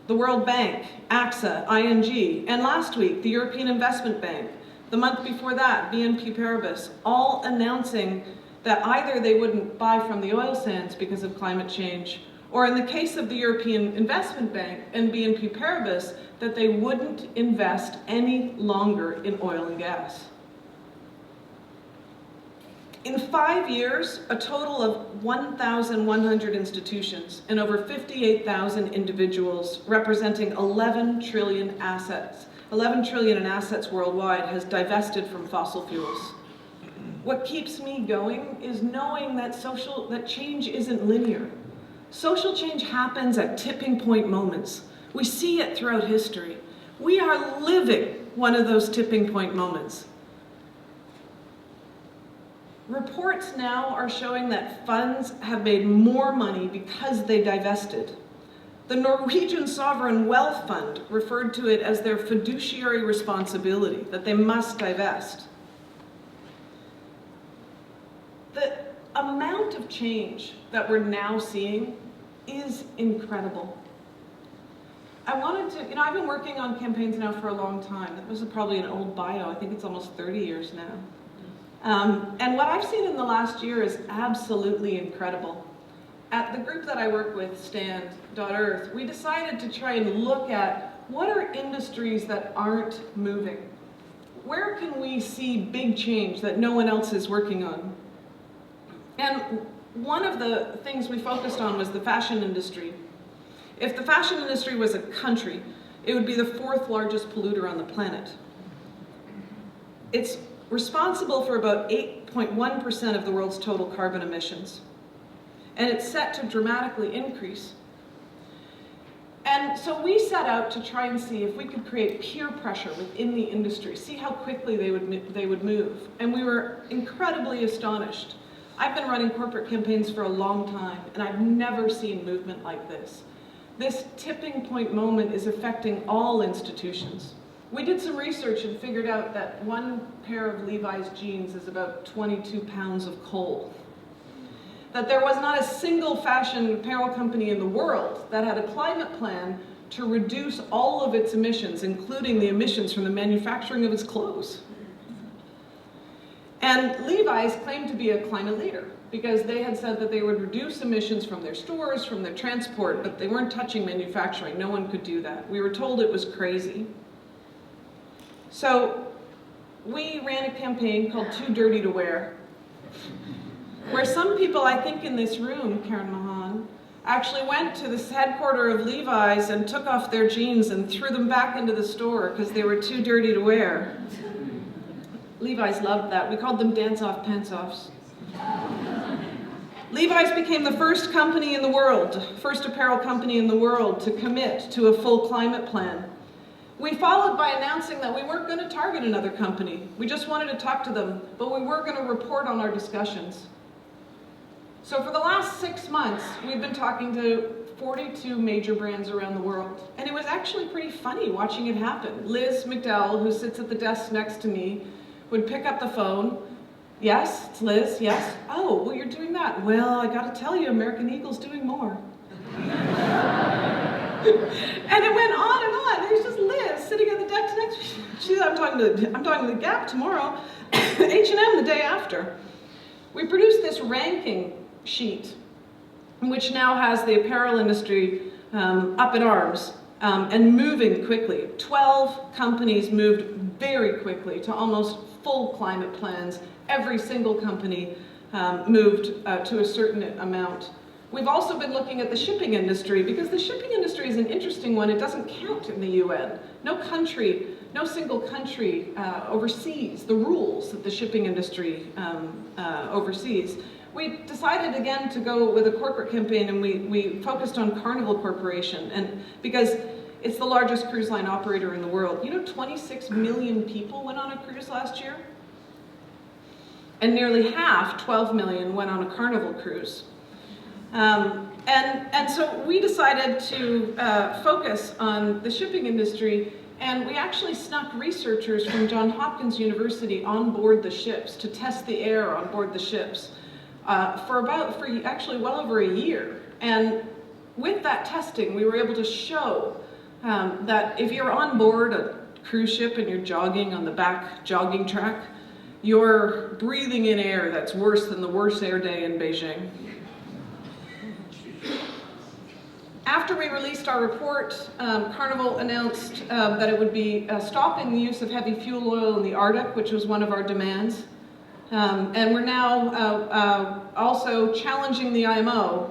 the World Bank, AXA, ING, and last week, the European Investment Bank, the month before that, BNP Paribas, all announcing that either they wouldn't buy from the oil sands because of climate change, or in the case of the European Investment Bank and BNP Paribas, that they wouldn't invest any longer in oil and gas. In 5 years, a total of 1,100 institutions and over 58,000 individuals representing 11 trillion in assets worldwide has divested from fossil fuels. What keeps me going is knowing that change isn't linear. Social change happens at tipping point moments. We see it throughout history. We are living one of those tipping point moments. Reports now are showing that funds have made more money because they divested. The Norwegian Sovereign Wealth Fund referred to it as their fiduciary responsibility, that they must divest. The amount of change that we're now seeing is incredible. I've been working on campaigns now for a long time. That was probably an old bio. I think it's almost 30 years now. And what I've seen in the last year is absolutely incredible. At the group that I work with, Stand.Earth, we decided to try and look at what are industries that aren't moving? Where can we see big change that no one else is working on? And one of the things we focused on was the fashion industry. If the fashion industry was a country, it would be the 4th largest polluter on the planet. It's responsible for about 8.1% of the world's total carbon emissions. And it's set to dramatically increase. And And so we set out to try and see if we could create peer pressure within the industry, see how quickly they would move. And we were incredibly astonished. I've been running corporate campaigns for a long time, and I've never seen movement like this. This tipping point moment is affecting all institutions. We did some research and figured out that one pair of Levi's jeans is about 22 pounds of coal. That there was not a single fashion apparel company in the world that had a climate plan to reduce all of its emissions, including the emissions from the manufacturing of its clothes. And Levi's claimed to be a climate leader because they had said that they would reduce emissions from their stores, from their transport, but they weren't touching manufacturing. No one could do that. We were told it was crazy. So we ran a campaign called Too Dirty to Wear, where some people, I think in this room, Karen Mahan, actually went to the headquarters of Levi's and took off their jeans and threw them back into the store because they were too dirty to wear. Levi's loved that. We called them dance-off pants-offs. Levi's became the first company in the world, first apparel company in the world to commit to a full climate plan. We followed by announcing that we weren't going to target another company. We just wanted to talk to them, but we were going to report on our discussions. So for the last 6 months, we've been talking to 42 major brands around the world. And it was actually pretty funny watching it happen. Liz McDowell, who sits at the desk next to me, would pick up the phone. Yes, it's Liz, yes. Oh, well, you're doing that. Well, I got to tell you, American Eagle's doing more. And it went on and on. There's just Liz sitting at the desk next to me. She said, I'm talking to the Gap tomorrow, H&M the day after. We produced this ranking sheet, which now has the apparel industry up in arms and moving quickly. 12 companies moved very quickly to almost full climate plans. Every single company moved to a certain amount. We've also been looking at the shipping industry because the shipping industry is an interesting one. It doesn't count in the UN. No single country oversees the rules that the shipping industry oversees. We decided again to go with a corporate campaign, and we focused on Carnival Corporation, and because it's the largest cruise line operator in the world. You know, 26 million people went on a cruise last year, and nearly half, 12 million, went on a Carnival cruise. And so we decided to focus on the shipping industry, and we actually snuck researchers from Johns Hopkins University on board the ships to test the air on board the ships. For actually well over a year. And with that testing, we were able to show that if you're on board a cruise ship and you're jogging on the back jogging track, you're breathing in air that's worse than the worst air day in Beijing. After we released our report, Carnival announced that it would be stopping the use of heavy fuel oil in the Arctic, which was one of our demands. And we're now also challenging the IMO,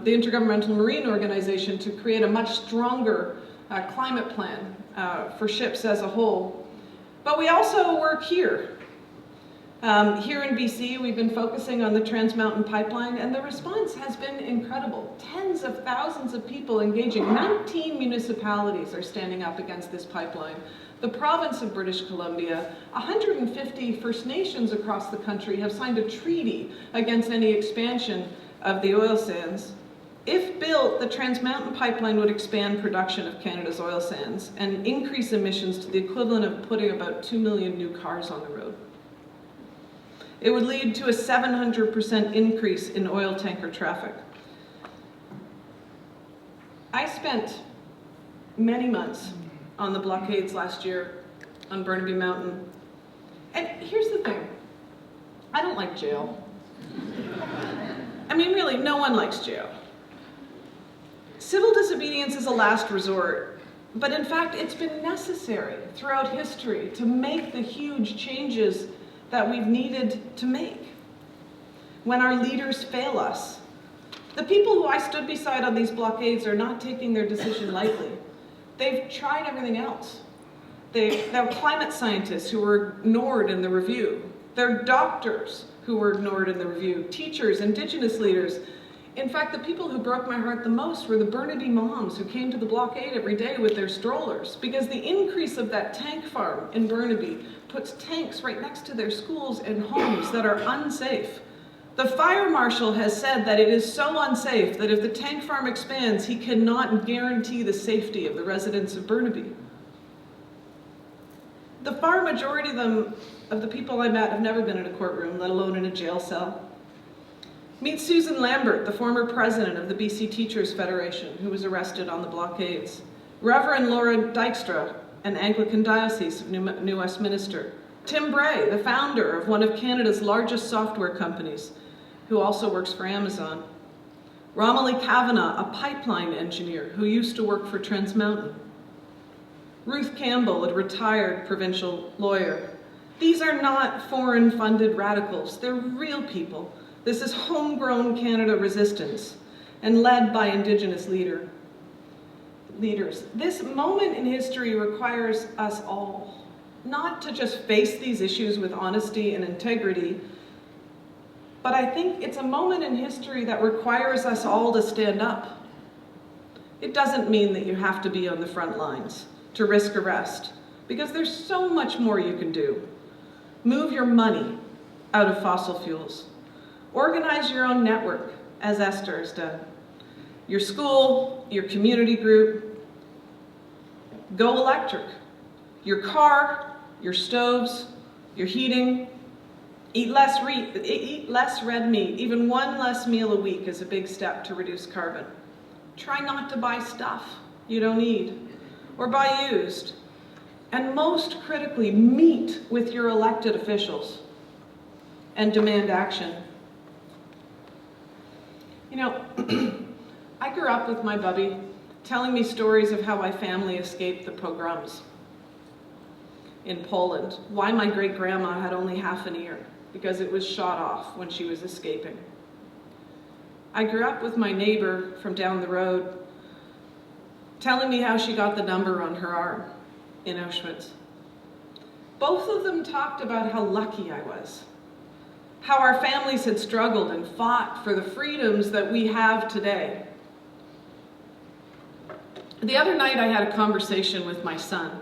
the Intergovernmental Marine Organization, to create a much stronger climate plan for ships as a whole. But we also work here. Here in BC, we've been focusing on the Trans Mountain Pipeline, and the response has been incredible. Tens of thousands of people engaging. 19 municipalities are standing up against this pipeline. The province of British Columbia, 150 First Nations across the country have signed a treaty against any expansion of the oil sands. If built, the Trans Mountain Pipeline would expand production of Canada's oil sands and increase emissions to the equivalent of putting about 2 million new cars on the road. It would lead to a 700% increase in oil tanker traffic. I spent many months on the blockades last year on Burnaby Mountain. And here's the thing, I don't like jail. I mean, really, no one likes jail. Civil disobedience is a last resort, but in fact, it's been necessary throughout history to make the huge changes that we've needed to make when our leaders fail us. The people who I stood beside on these blockades are not taking their decision lightly. They've tried everything else. They're climate scientists who were ignored in the review. They're doctors who were ignored in the review. Teachers, Indigenous leaders. In fact, the people who broke my heart the most were the Burnaby moms who came to the blockade every day with their strollers, because the increase of that tank farm in Burnaby puts tanks right next to their schools and homes that are unsafe. The fire marshal has said that it is so unsafe that if the tank farm expands, he cannot guarantee the safety of the residents of Burnaby. The far majority of the people I met have never been in a courtroom, let alone in a jail cell. Meet Susan Lambert, the former president of the BC Teachers Federation, who was arrested on the blockades. Reverend Laura Dykstra, an Anglican diocese of New Westminster. Tim Bray, the founder of one of Canada's largest software companies, who also works for Amazon. Romilly Kavanagh, a pipeline engineer who used to work for Trans Mountain. Ruth Campbell, a retired provincial lawyer. These are not foreign-funded radicals. They're real people. This is homegrown Canada resistance, and led by Indigenous leaders. This moment in history requires us all not to just face these issues with honesty and integrity, but I think it's a moment in history that requires us all to stand up. It doesn't mean that you have to be on the front lines to risk arrest, because there's so much more you can do. Move your money out of fossil fuels. Organize your own network, as Esther has done. Your school, your community group. Go electric. Your car, your stoves, your heating. Eat less red meat. Even one less meal a week is a big step to reduce carbon. Try not to buy stuff you don't need or buy used. And most critically, meet with your elected officials and demand action. You know, I grew up with my bubby telling me stories of how my family escaped the pogroms in Poland, why my great-grandma had only half an ear, because it was shot off when she was escaping. I grew up with my neighbor from down the road telling me how she got the number on her arm in Auschwitz. Both of them talked about how lucky I was, how our families had struggled and fought for the freedoms that we have today. The other night I had a conversation with my son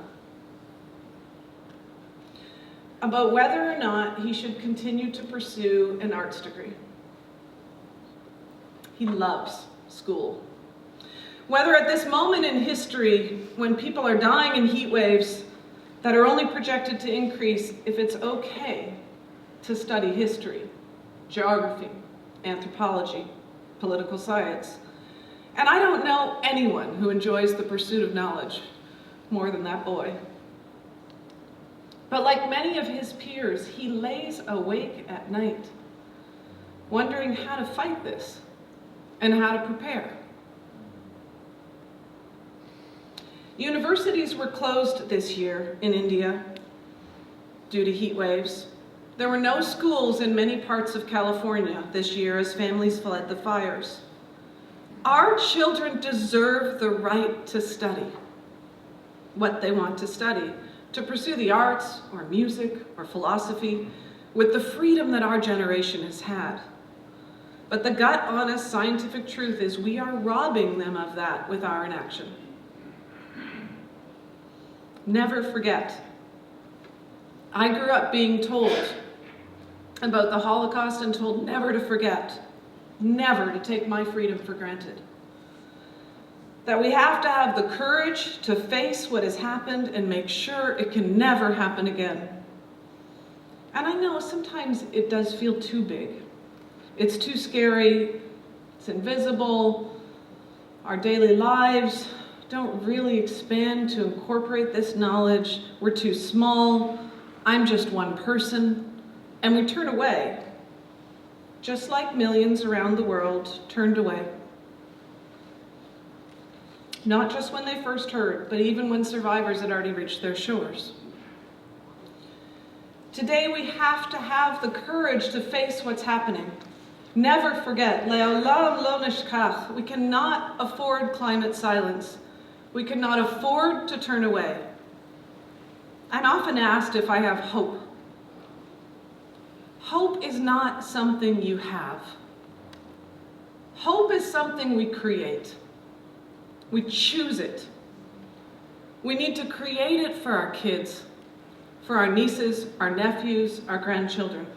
about whether or not he should continue to pursue an arts degree. He loves school. Whether at this moment in history, when people are dying in heat waves that are only projected to increase, if it's okay to study history, geography, anthropology, political science. And I don't know anyone who enjoys the pursuit of knowledge more than that boy. But like many of his peers, he lays awake at night, wondering how to fight this and how to prepare. Universities were closed this year in India due to heat waves. There were no schools in many parts of California this year as families fled the fires. Our children deserve the right to study what they want to study, to pursue the arts or music or philosophy with the freedom that our generation has had. But the gut-honest scientific truth is we are robbing them of that with our inaction. Never forget. I grew up being told about the Holocaust and told never to forget, never to take my freedom for granted. That we have to have the courage to face what has happened and make sure it can never happen again. And I know sometimes it does feel too big. It's too scary, it's invisible, our daily lives don't really expand to incorporate this knowledge. We're too small, I'm just one person, and we turn away, just like millions around the world turned away. Not just when they first heard, but even when survivors had already reached their shores. Today we have to have the courage to face what's happening. Never forget, Le'olam lo nishkach. We cannot afford climate silence. We cannot afford to turn away. I'm often asked if I have hope. Hope is not something you have. Hope is something we create. We choose it. We need to create it for our kids, for our nieces, our nephews, our grandchildren.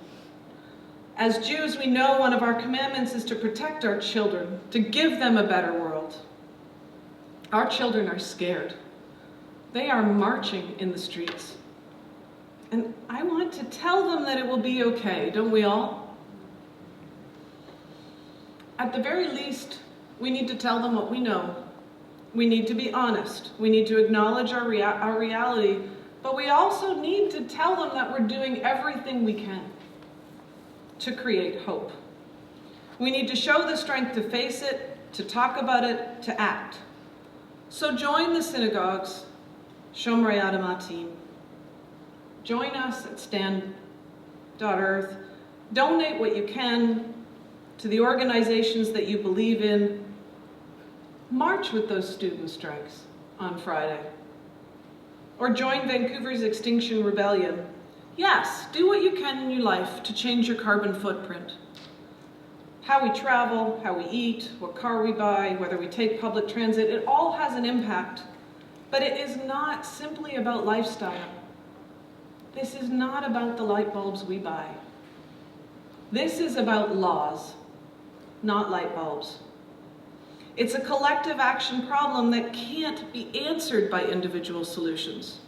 As Jews, we know one of our commandments is to protect our children, to give them a better world. Our children are scared. They are marching in the streets. And I want to tell them that it will be okay, don't we all? At the very least, we need to tell them what we know. We need to be honest. We need to acknowledge our reality, but we also need to tell them that we're doing everything we can to create hope. We need to show the strength to face it, to talk about it, to act. So join the synagogues, Shomrei Adamatim. Join us at stand.earth. Donate what you can to the organizations that you believe in. March with those student strikes on Friday. Or join Vancouver's Extinction Rebellion. Yes, do what you can in your life to change your carbon footprint. How we travel, how we eat, what car we buy, whether we take public transit, it all has an impact. But it is not simply about lifestyle. This is not about the light bulbs we buy. This is about laws, not light bulbs. It's a collective action problem that can't be answered by individual solutions.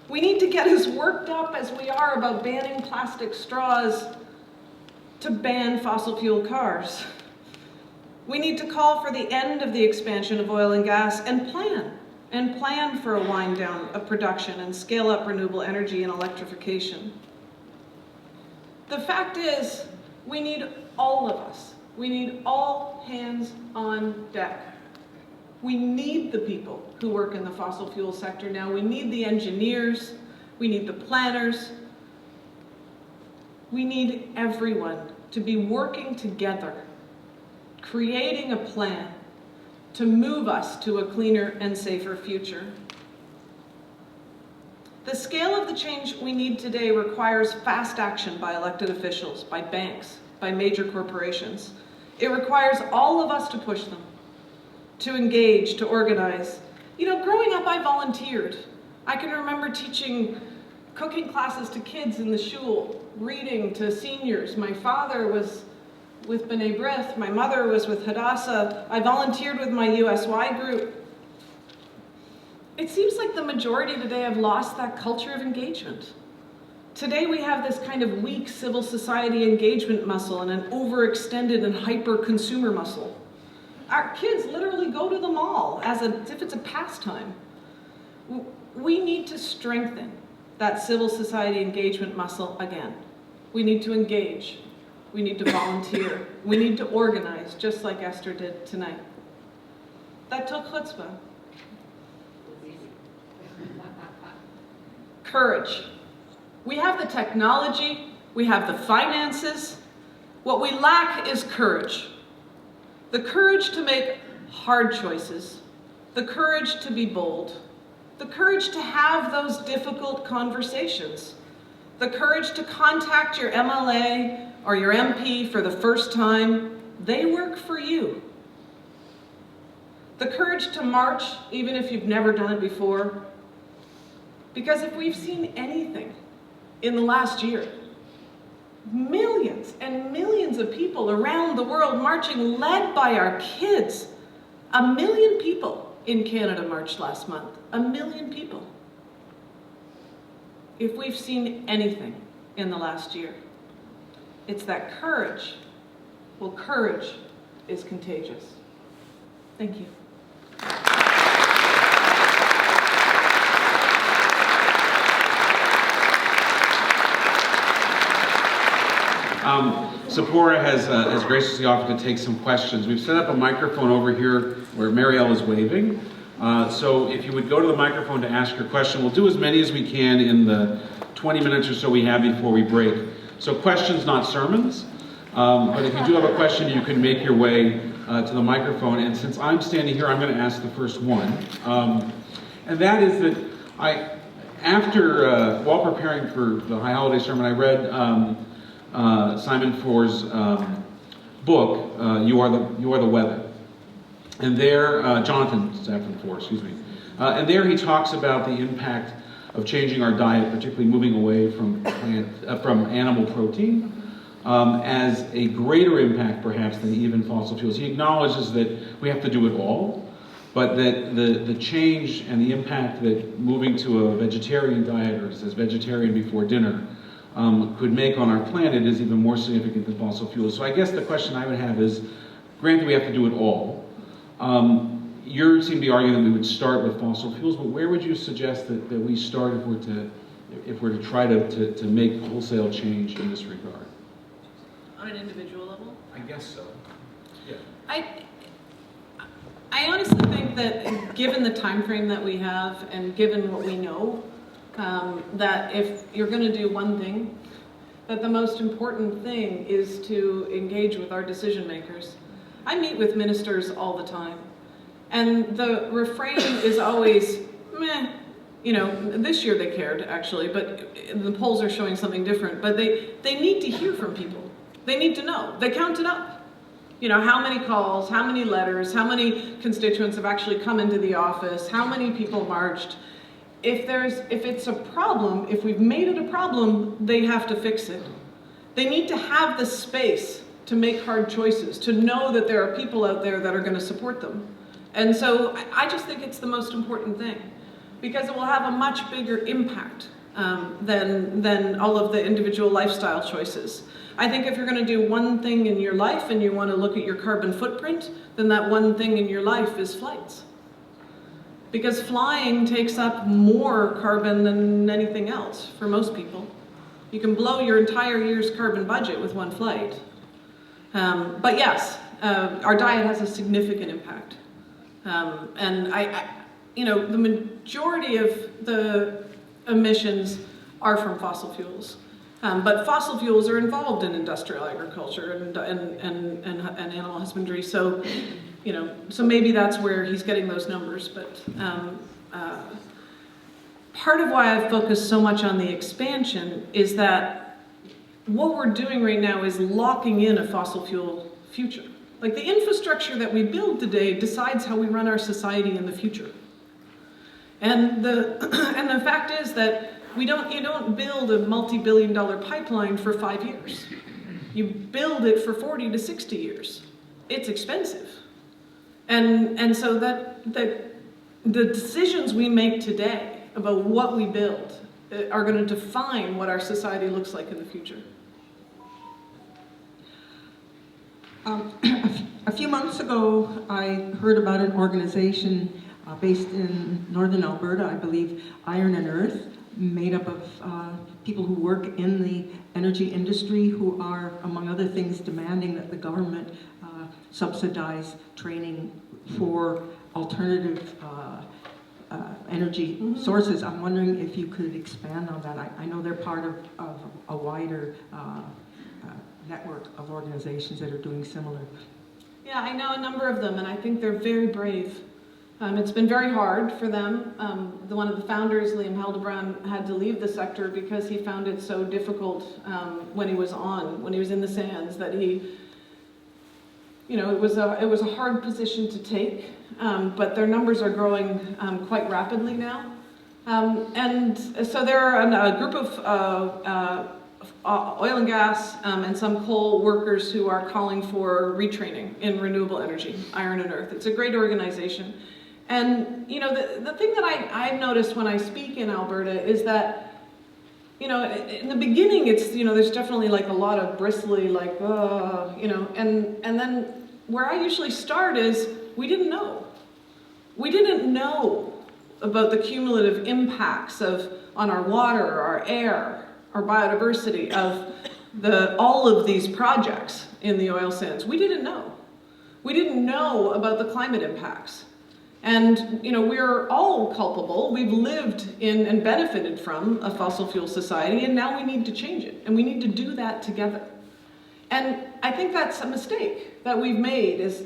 We need to get as worked up as we are about banning plastic straws to ban fossil fuel cars. We need to call for the end of the expansion of oil and gas and plan for a wind down of production and scale up renewable energy and electrification. The fact is, we need all of us. We need all hands on deck. We need the people who work in the fossil fuel sector now. We need the engineers. We need the planners. We need everyone to be working together, creating a plan to move us to a cleaner and safer future. The scale of the change we need today requires fast action by elected officials, by banks, by major corporations. It requires all of us to push them, to engage, to organize. You know, growing up, I volunteered. I can remember teaching cooking classes to kids in the shul, reading to seniors. My father was with B'nai B'rith. My mother was with Hadassah. I volunteered with my USY group. It seems like the majority today have lost that culture of engagement. Today we have this kind of weak civil society engagement muscle and an overextended and hyper-consumer muscle. Our kids literally go to the mall as if it's a pastime. We need to strengthen that civil society engagement muscle again. We need to engage. We need to volunteer. We need to organize, just like Esther did tonight. That took chutzpah. Courage. We have the technology, we have the finances. What we lack is courage. The courage to make hard choices, the courage to be bold, the courage to have those difficult conversations, the courage to contact your MLA or your MP for the first time. They work for you. The courage to march, even if you've never done it before. Because if we've seen anything in the last year, millions and millions of people around the world marching, led by our kids. 1 million people in Canada marched last month. 1 million people. If we've seen anything in the last year, it's that courage, well, courage is contagious. Thank you. Tzeporah has graciously offered to take some questions. We've set up a microphone over here where Marielle is waving. So if you would go to the microphone to ask your question, we'll do as many as we can in the 20 minutes or so we have before we break. So questions, not sermons. But if you do have a question, you can make your way to the microphone. And since I'm standing here, I'm going to ask the first one. And that is that while preparing for the High Holiday Sermon, I read Simon Foer's book, You Are the Weather. And there, Jonathan Safran Foer, excuse me. And there he talks about the impact of changing our diet, particularly moving away from animal protein, as a greater impact perhaps than even fossil fuels. He acknowledges that we have to do it all, but that the change and the impact that moving to a vegetarian diet, or says vegetarian before dinner, could make on our planet is even more significant than fossil fuels. So I guess the question I would have is, granted we have to do it all, you seem to be arguing that we would start with fossil fuels, but where would you suggest that we start if we're to try to make wholesale change in this regard? On an individual level? I guess so. Yeah. I honestly think that given the time frame that we have and given what we know, that if you're going to do one thing, that the most important thing is to engage with our decision makers. I meet with ministers all the time, and the refrain is always, meh. You know, this year they cared, actually, but the polls are showing something different. But they need to hear from people. They need to know. They count it up. You know, how many calls, how many letters, how many constituents have actually come into the office, how many people marched. If it's a problem, if we've made it a problem, they have to fix it. They need to have the space to make hard choices, to know that there are people out there that are going to support them. And so I just think it's the most important thing, because it will have a much bigger impact than all of the individual lifestyle choices. I think if you're going to do one thing in your life and you want to look at your carbon footprint, then that one thing in your life is flights. Because flying takes up more carbon than anything else for most people. You can blow your entire year's carbon budget with one flight. But yes, our diet has a significant impact. And the majority of the emissions are from fossil fuels. But fossil fuels are involved in industrial agriculture and animal husbandry. So, so maybe that's where he's getting those numbers. But part of why I focus so much on the expansion is that what we're doing right now is locking in a fossil fuel future. Like, the infrastructure that we build today decides how we run our society in the future. And the fact is that you don't build a multi-billion-dollar pipeline for 5 years. You build it for 40 to 60 years. It's expensive. And so that the decisions we make today about what we build are going to define what our society looks like in the future. A few months ago, I heard about an organization based in northern Alberta, I believe, Iron and Earth, made up of people who work in the energy industry, who are, among other things, demanding that the government subsidize training for alternative energy sources. I'm wondering if you could expand on that. I know they're part of a wider network of organizations that are doing similar. Yeah, I know a number of them, and I think they're very brave. It's been very hard for them. One of the founders, Liam Hildebrand, had to leave the sector because he found it so difficult when he was in the sands, that he, it was a hard position to take. But their numbers are growing quite rapidly now. And so there are a group of oil and gas and some coal workers who are calling for retraining in renewable energy, Iron and Earth. It's a great organization. And, the thing that I've noticed when I speak in Alberta is that, in the beginning, it's, there's definitely like a lot of bristly, like, and then where I usually start is, we didn't know. We didn't know about the cumulative impacts on our water, our air, our biodiversity of all of these projects in the oil sands. We didn't know. We didn't know about the climate impacts. And, we're all culpable. We've lived in and benefited from a fossil fuel society, and now we need to change it. And we need to do that together. And I think that's a mistake that we've made, is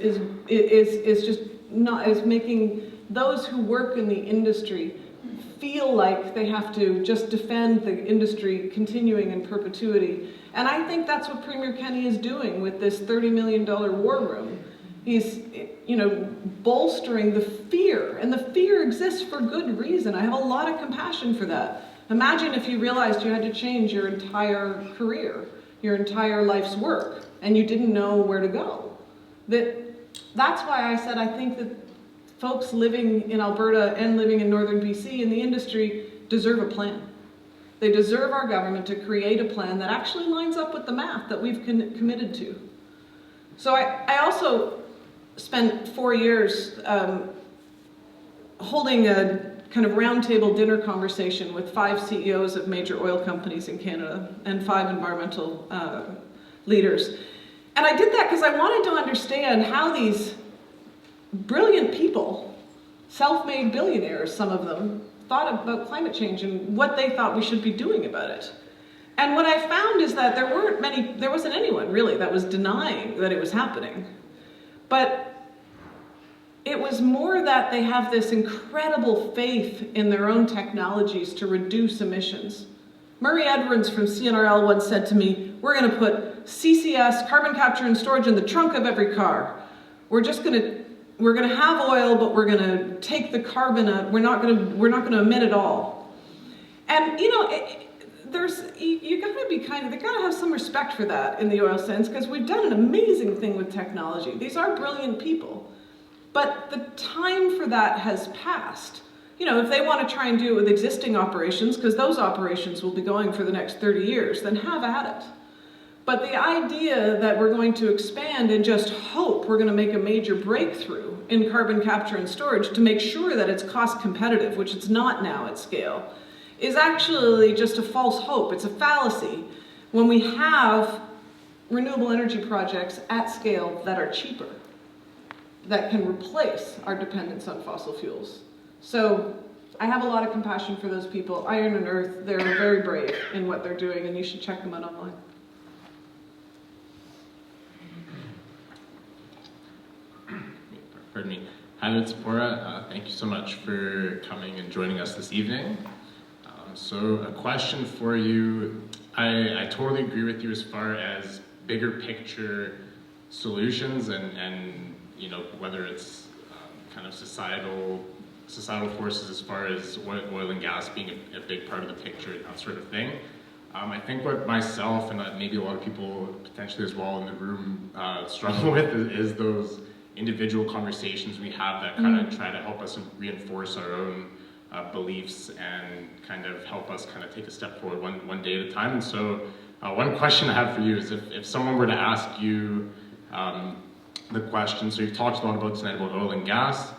making those who work in the industry feel like they have to just defend the industry continuing in perpetuity. And I think that's what Premier Kenney is doing with this $30 million war room. He's, bolstering the fear, and the fear exists for good reason. I have a lot of compassion for that. Imagine if you realized you had to change your entire career, your entire life's work, and you didn't know where to go. That's why I said I think that folks living in Alberta and living in northern BC in the industry deserve a plan. They deserve our government to create a plan that actually lines up with the math that we've committed to. So I also spent 4 years holding a kind of roundtable dinner conversation with 5 CEOs of major oil companies in Canada and 5 environmental leaders. And I did that because I wanted to understand how these brilliant people, self-made billionaires, some of them, thought about climate change and what they thought we should be doing about it. And what I found is that there wasn't anyone really that was denying that it was happening. But it was more that they have this incredible faith in their own technologies to reduce emissions. Murray Edwards from CNRL once said to me, we're going to put CCS, carbon capture and storage, in the trunk of every car. We're going to have oil, but we're going to take the carbon out. We're not going to emit it all. And you gotta be they gotta have some respect for that in the oil sense, because we've done an amazing thing with technology. These are brilliant people, but the time for that has passed. If they want to try and do it with existing operations, because those operations will be going for the next 30 years, then have at it. But the idea that we're going to expand and just hope we're going to make a major breakthrough in carbon capture and storage to make sure that it's cost competitive, which it's not now at scale, is actually just a false hope. It's a fallacy when we have renewable energy projects at scale that are cheaper, that can replace our dependence on fossil fuels. So I have a lot of compassion for those people. Iron and Earth, they're very brave in what they're doing, and you should check them out online. Pardon me. Hi, Tzeporah. Thank you so much for coming and joining us this evening. So a question for you. I totally agree with you as far as bigger picture solutions and whether it's kind of societal forces as far as oil and gas being a big part of the picture and that sort of thing. I think what myself and maybe a lot of people potentially as well in the room struggle with is those individual conversations we have that kind of try to help us reinforce our own beliefs and kind of help us kind of take a step forward one day at a time. And so one question I have for you is if someone were to ask you the question, so you've talked a lot about tonight about oil and gas,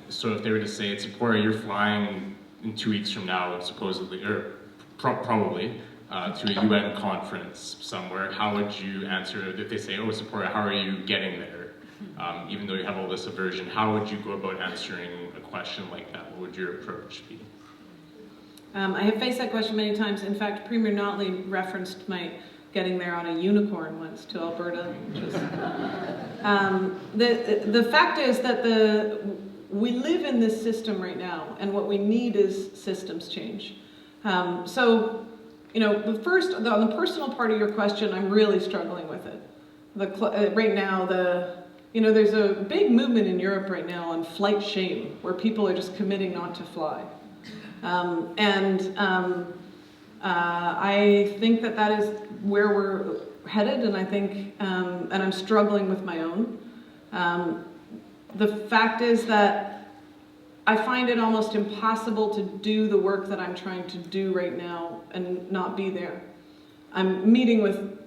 so if they were to say, Tzeporah, you're flying in 2 weeks from now, supposedly, or probably, to a UN conference somewhere, how would you answer if they say, oh, Tzeporah, how are you getting there? Even though you have all this aversion, how would you go about answering a question like that? What would your approach be? I have faced that question many times. In fact, Premier Notley referenced my getting there on a unicorn once to Alberta. Which was, the fact is that we live in this system right now, and what we need is systems change. So, on the personal part of your question, I'm really struggling with it. Right now, there's a big movement in Europe right now on flight shame, where people are just committing not to fly. I think that is where we're headed, and I think, and I'm struggling with my own. The fact is that I find it almost impossible to do the work that I'm trying to do right now and not be there. I'm meeting with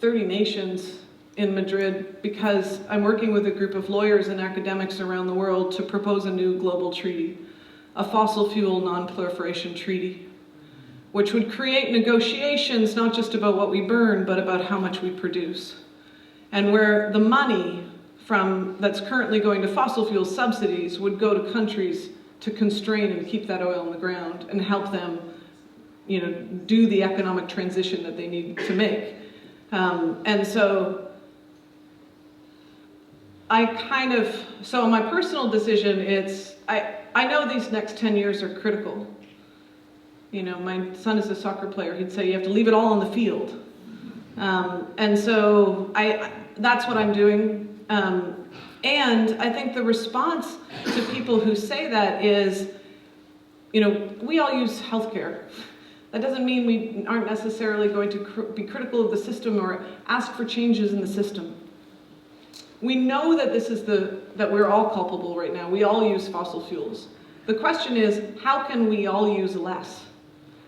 30 nations in Madrid because I'm working with a group of lawyers and academics around the world to propose a new global treaty, a fossil fuel non-proliferation treaty, which would create negotiations not just about what we burn, but about how much we produce. And where the money that's currently going to fossil fuel subsidies would go to countries to constrain and keep that oil in the ground and help them, do the economic transition that they need to make. And so so on my personal decision, I know these next 10 years are critical. You know, my son is a soccer player. He'd say you have to leave it all on the field. And so that's what I'm doing. And I think the response to people who say that is, you know, we all use healthcare. That doesn't mean we aren't necessarily going to be critical of the system or ask for changes in the system. We know that that we're all culpable right now. We all use fossil fuels. The question is, how can we all use less?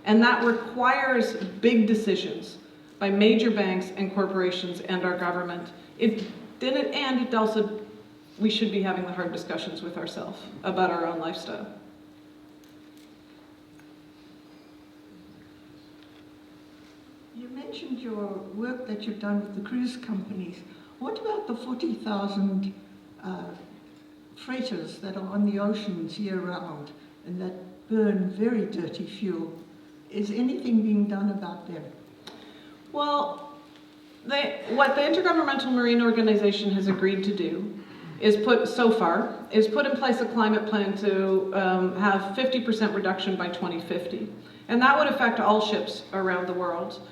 And that requires big decisions by major banks and corporations and our government. We should be having the hard discussions with ourselves about our own lifestyle. You mentioned your work that you've done with the cruise companies. What about the 40,000 freighters that are on the oceans year-round and that burn very dirty fuel? Is anything being done about them? Well, what the Intergovernmental Marine Organization has agreed to do is put in place a climate plan to have 50% reduction by 2050. And that would affect all ships around the world.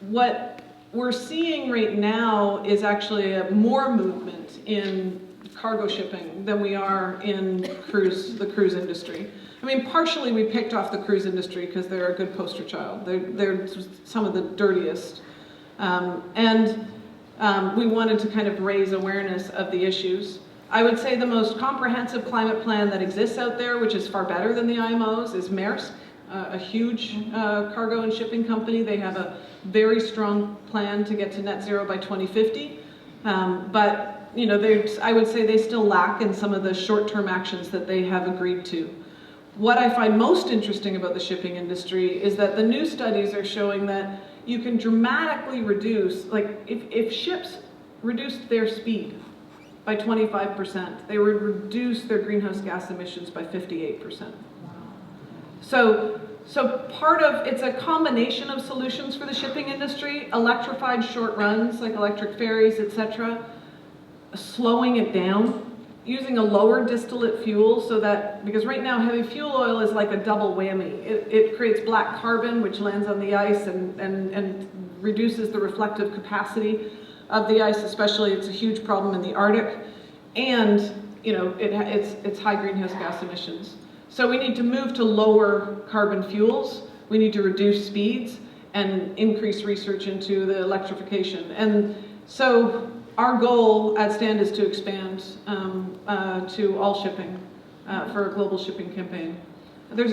What we're seeing right now is actually more movement in cargo shipping than we are in the cruise industry. I mean, partially we picked off the cruise industry because they're a good poster child. They're some of the dirtiest. We wanted to kind of raise awareness of the issues. I would say the most comprehensive climate plan that exists out there, which is far better than the IMO's, is Maersk, a huge cargo and shipping company. They have a very strong plan to get to net zero by 2050. But you know, I would say they still lack in some of the short-term actions that they have agreed to. What I find most interesting about the shipping industry is that the new studies are showing that you can dramatically reduce, like if ships reduced their speed by 25%, they would reduce their greenhouse gas emissions by 58%. So it's a combination of solutions for the shipping industry, electrified short runs like electric ferries, etc., slowing it down, using a lower distillate fuel because right now heavy fuel oil is like a double whammy. It creates black carbon which lands on the ice and reduces the reflective capacity of the ice, especially it's a huge problem in the Arctic, and you know it's high greenhouse gas emissions. So we need to move to lower carbon fuels, we need to reduce speeds and increase research into the electrification. And so our goal at STAND is to expand to all shipping for a global shipping campaign. There's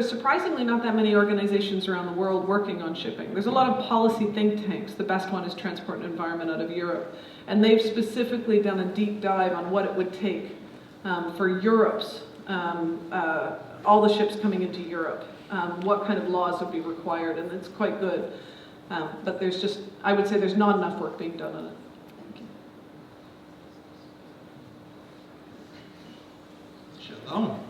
surprisingly not that many organizations around the world working on shipping. There's a lot of policy think tanks. The best one is Transport and Environment out of Europe. And they've specifically done a deep dive on what it would take for Europe's, all the ships coming into Europe, what kind of laws would be required, and it's quite good. But I would say there's not enough work being done on it. Shalom.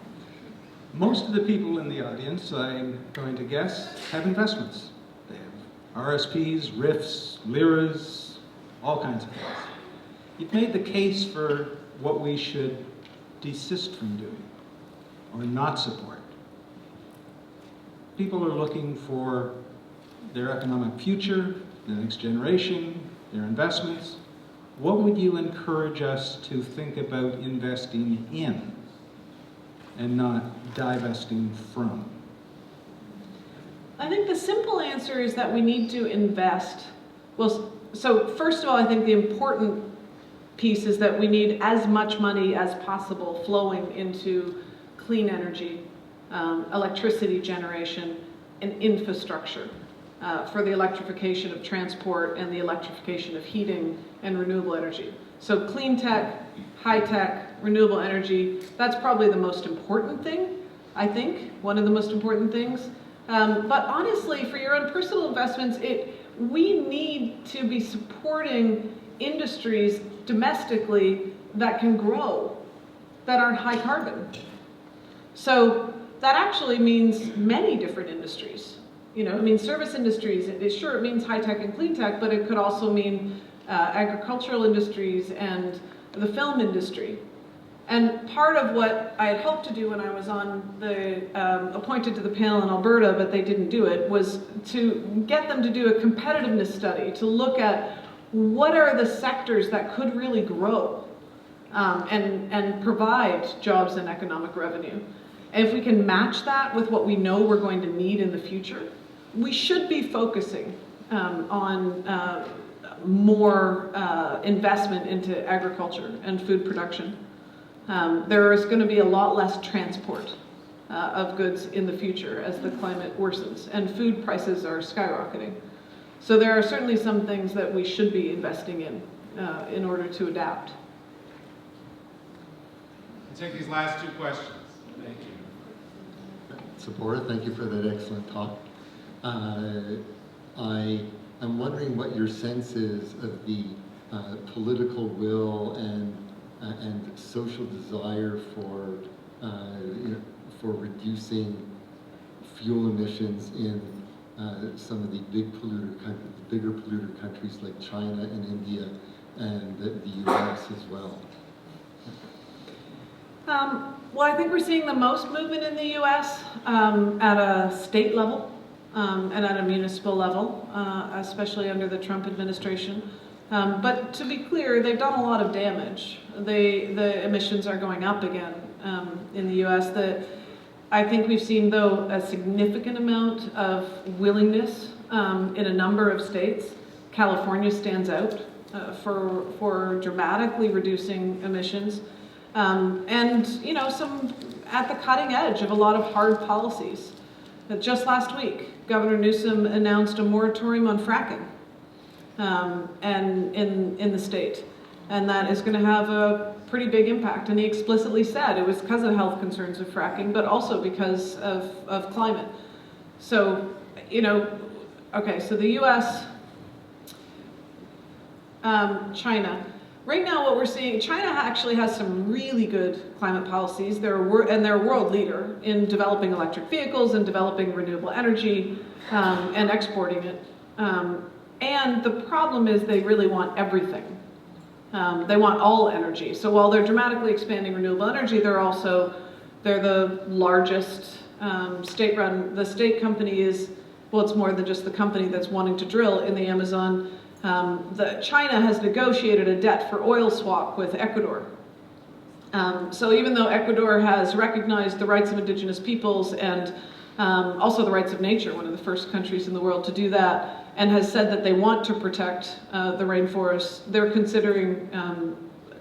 Most of the people in the audience, I'm going to guess, have investments. They have RSPs, RIFs, LIRAs, all kinds of things. You've made the case for what we should desist from doing or not support. People are looking for their economic future, the next generation, their investments. What would you encourage us to think about investing in and not divesting from? I think the simple answer is that we need to invest. Well, so first of all, I think the important piece is that we need as much money as possible flowing into clean energy, electricity generation, and infrastructure for the electrification of transport and the electrification of heating and renewable energy. So clean tech, high tech, renewable energy, that's probably the most important thing, I think, one of the most important things. But honestly, for your own personal investments, we need to be supporting industries domestically that can grow, that aren't high carbon. So that actually means many different industries. You know, I mean, service industries, it means high tech and clean tech, but it could also mean agricultural industries, and the film industry. And part of what I had hoped to do when I was on the appointed to the panel in Alberta, but they didn't do it, was to get them to do a competitiveness study to look at what are the sectors that could really grow and provide jobs and economic revenue. And if we can match that with what we know we're going to need in the future, we should be focusing on more investment into agriculture and food production. There is going to be a lot less transport of goods in the future as the climate worsens, and food prices are skyrocketing. So there are certainly some things that we should be investing in order to adapt. I'll take these last two questions. Thank you. Tzeporah, thank you for that excellent talk. I'm wondering what your sense is of the political will and social desire for reducing fuel emissions in some of the bigger polluter countries like China and India and the U.S. as well. Well, I think we're seeing the most movement in the U.S. At a state level and at a municipal level, especially under the Trump administration. But to be clear, they've done a lot of damage. The emissions are going up again in the U.S. I think we've seen, though, a significant amount of willingness in a number of states. California stands out for dramatically reducing emissions. And, you know, some at the cutting edge of a lot of hard policies. Just last week, Governor Newsom announced a moratorium on fracking and in the state. And that is going to have a pretty big impact. And he explicitly said it was because of health concerns of fracking, but also because of climate. So, you know, okay, so the US, China. Right now what we're seeing, China actually has some really good climate policies. They're a world leader in developing electric vehicles and developing renewable energy and exporting it. And the problem is they really want everything. They want all energy. So while they're dramatically expanding renewable energy, they're the largest state-run. The state company is, well, it's more than just the company that's wanting to drill in the Amazon. China has negotiated a debt for oil swap with Ecuador. So even though Ecuador has recognized the rights of indigenous peoples and also the rights of nature, one of the first countries in the world to do that, and has said that they want to protect the rainforest, they're considering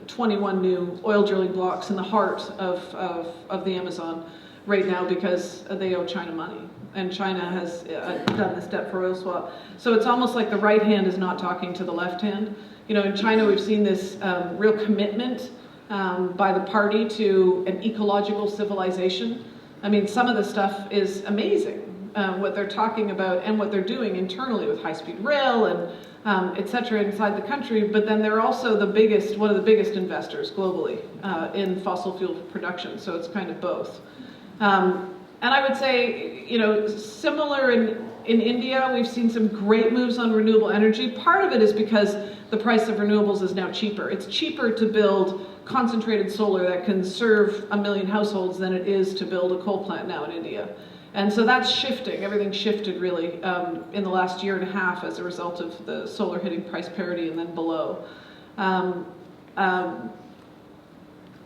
21 new oil drilling blocks in the heart of the Amazon right now because they owe China money. And China has done this debt for oil swap. So it's almost like the right hand is not talking to the left hand. You know, in China we've seen this real commitment by the party to an ecological civilization. I mean, some of the stuff is amazing, what they're talking about and what they're doing internally with high-speed rail and et cetera inside the country, but then they're also one of the biggest investors globally in fossil fuel production, so it's kind of both. And I would say, you know, similar in India, we've seen some great moves on renewable energy. Part of it is because the price of renewables is now cheaper. It's cheaper to build concentrated solar that can serve 1 million households than it is to build a coal plant now in India. And so that's shifting. Everything shifted really in the last year and a half as a result of the solar hitting price parity and then below.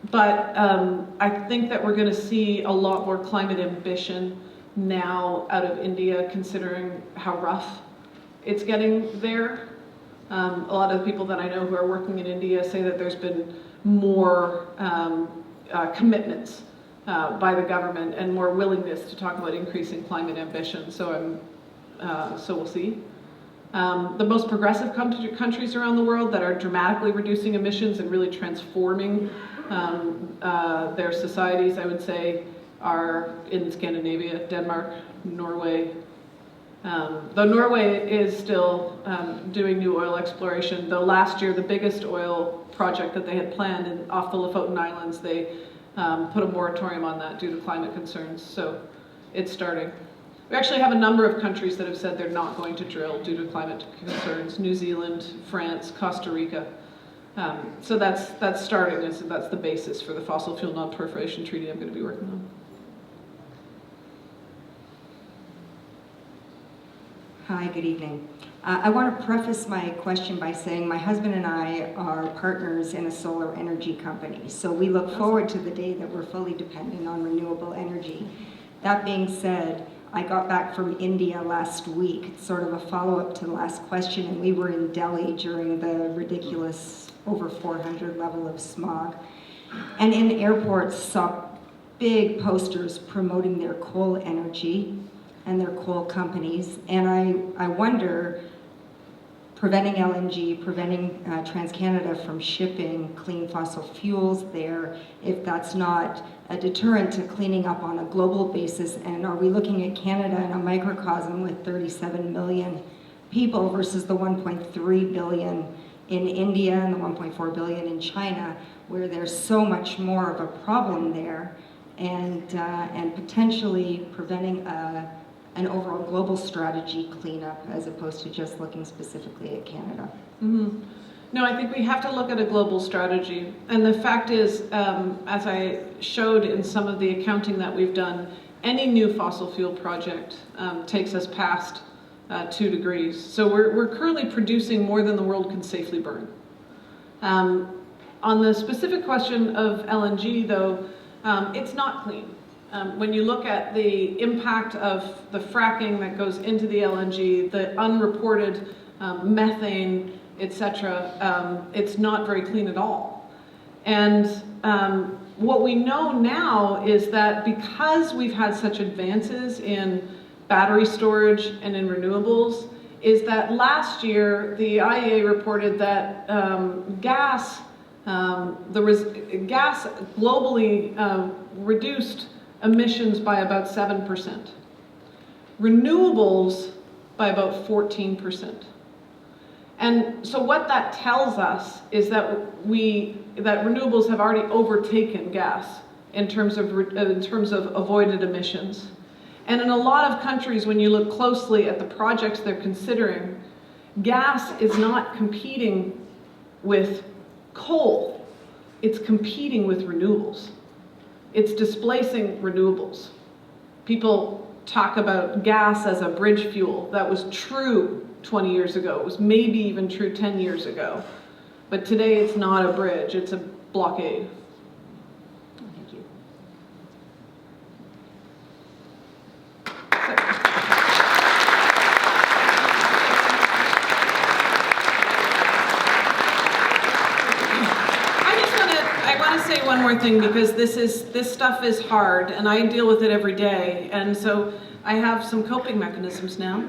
But I think that we're going to see a lot more climate ambition now out of India, considering how rough it's getting there. A lot of the people that I know who are working in India say that there's been more commitments by the government and more willingness to talk about increasing climate ambition. So we'll see. The most progressive countries around the world that are dramatically reducing emissions and really transforming their societies, I would say, are in Scandinavia, Denmark, Norway. Though Norway is still doing new oil exploration, though last year the biggest oil project that they had planned off the Lofoten Islands, they put a moratorium on that due to climate concerns, so it's starting. We actually have a number of countries that have said they're not going to drill due to climate concerns: New Zealand, France, Costa Rica. So that's starting. That's the basis for the fossil fuel non-proliferation treaty I'm going to be working on. Hi, good evening. I want to preface my question by saying my husband and I are partners in a solar energy company, so we look forward to the day that we're fully dependent on renewable energy. That being said, I got back from India last week. It's sort of a follow-up to the last question, and we were in Delhi during the ridiculous over 400 level of smog. And in airports saw big posters promoting their coal energy and their coal companies. And I wonder, preventing LNG, preventing TransCanada from shipping clean fossil fuels there, if that's not a deterrent to cleaning up on a global basis. And are we looking at Canada in a microcosm with 37 million people versus the 1.3 billion in India and the 1.4 billion in China, where there's so much more of a problem there, and potentially preventing an overall global strategy cleanup as opposed to just looking specifically at Canada? Mm-hmm. No, I think we have to look at a global strategy. And the fact is, as I showed in some of the accounting that we've done, any new fossil fuel project takes us past 2 degrees. So we're currently producing more than the world can safely burn. On the specific question of LNG, though, it's not clean. When you look at the impact of the fracking that goes into the LNG, the unreported methane, etc., it's not very clean at all. And what we know now is that because we've had such advances in battery storage and in renewables, is that last year the IEA reported that gas globally reduced emissions by about 7%. Renewables by about 14%. And so what that tells us is that renewables have already overtaken gas in terms of avoided emissions. And in a lot of countries, when you look closely at the projects they're considering, gas is not competing with coal. It's competing with renewables. It's displacing renewables. People talk about gas as a bridge fuel. That was true 20 years ago. It was maybe even true 10 years ago. But today it's not a bridge, it's a blockade. Thank you. I want to say one more thing, because this stuff is hard and I deal with it every day, and so I have some coping mechanisms now.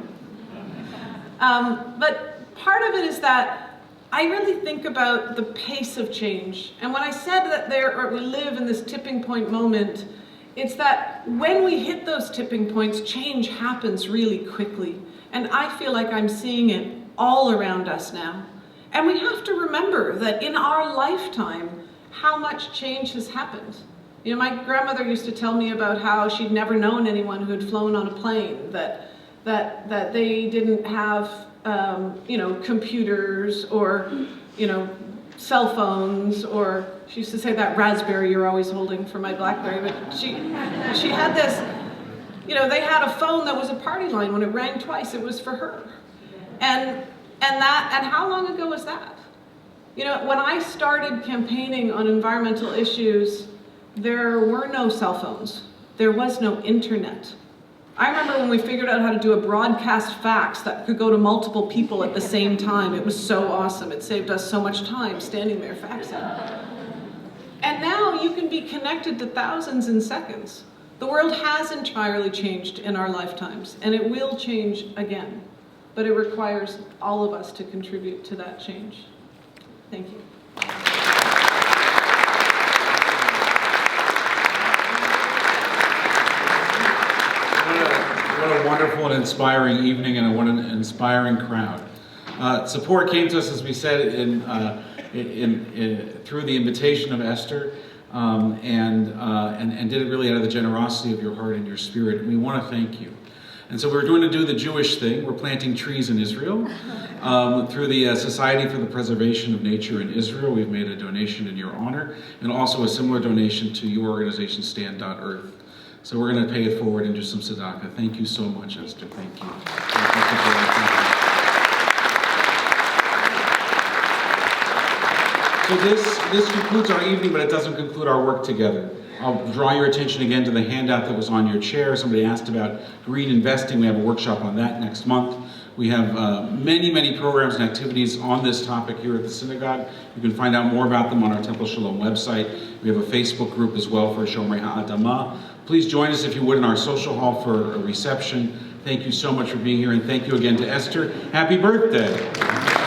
But part of it is that I really think about the pace of change. And when I said that we live in this tipping point moment, it's that when we hit those tipping points, change happens really quickly. And I feel like I'm seeing it all around us now. And we have to remember that in our lifetime, how much change has happened. You know, my grandmother used to tell me about how she'd never known anyone who had flown on a plane, that they didn't have, computers or, cell phones, or she used to say that raspberry you're always holding for my BlackBerry, but she had this, they had a phone that was a party line. When it rang twice, it was for her. And how long ago was that? When I started campaigning on environmental issues, there were no cell phones. There was no internet. I remember when we figured out how to do a broadcast fax that could go to multiple people at the same time. It was so awesome. It saved us so much time standing there faxing. And now you can be connected to thousands in seconds. The world has entirely changed in our lifetimes, and it will change again. But it requires all of us to contribute to that change. Thank you. What a wonderful and inspiring evening, and what an inspiring crowd. Tzeporah came to us, as we said, through the invitation of Esther, and did it really out of the generosity of your heart and your spirit. And we want to thank you. And so we're going to do the Jewish thing. We're planting trees in Israel. Through the Society for the Preservation of Nature in Israel, we've made a donation in your honor, and also a similar donation to your organization, Stand.Earth. So we're going to pay it forward and do some tzedakah. Thank you so much, Esther. Thank you. So this concludes our evening, but it doesn't conclude our work together. I'll draw your attention again to the handout that was on your chair. Somebody asked about green investing. We have a workshop on that next month. We have many programs and activities on this topic here at the synagogue. You can find out more about them on our Temple Sholom website. We have a Facebook group as well for Shomrei Ha'adamah. Please join us, if you would, in our social hall for a reception. Thank you so much for being here, and thank you again to Esther. Happy birthday.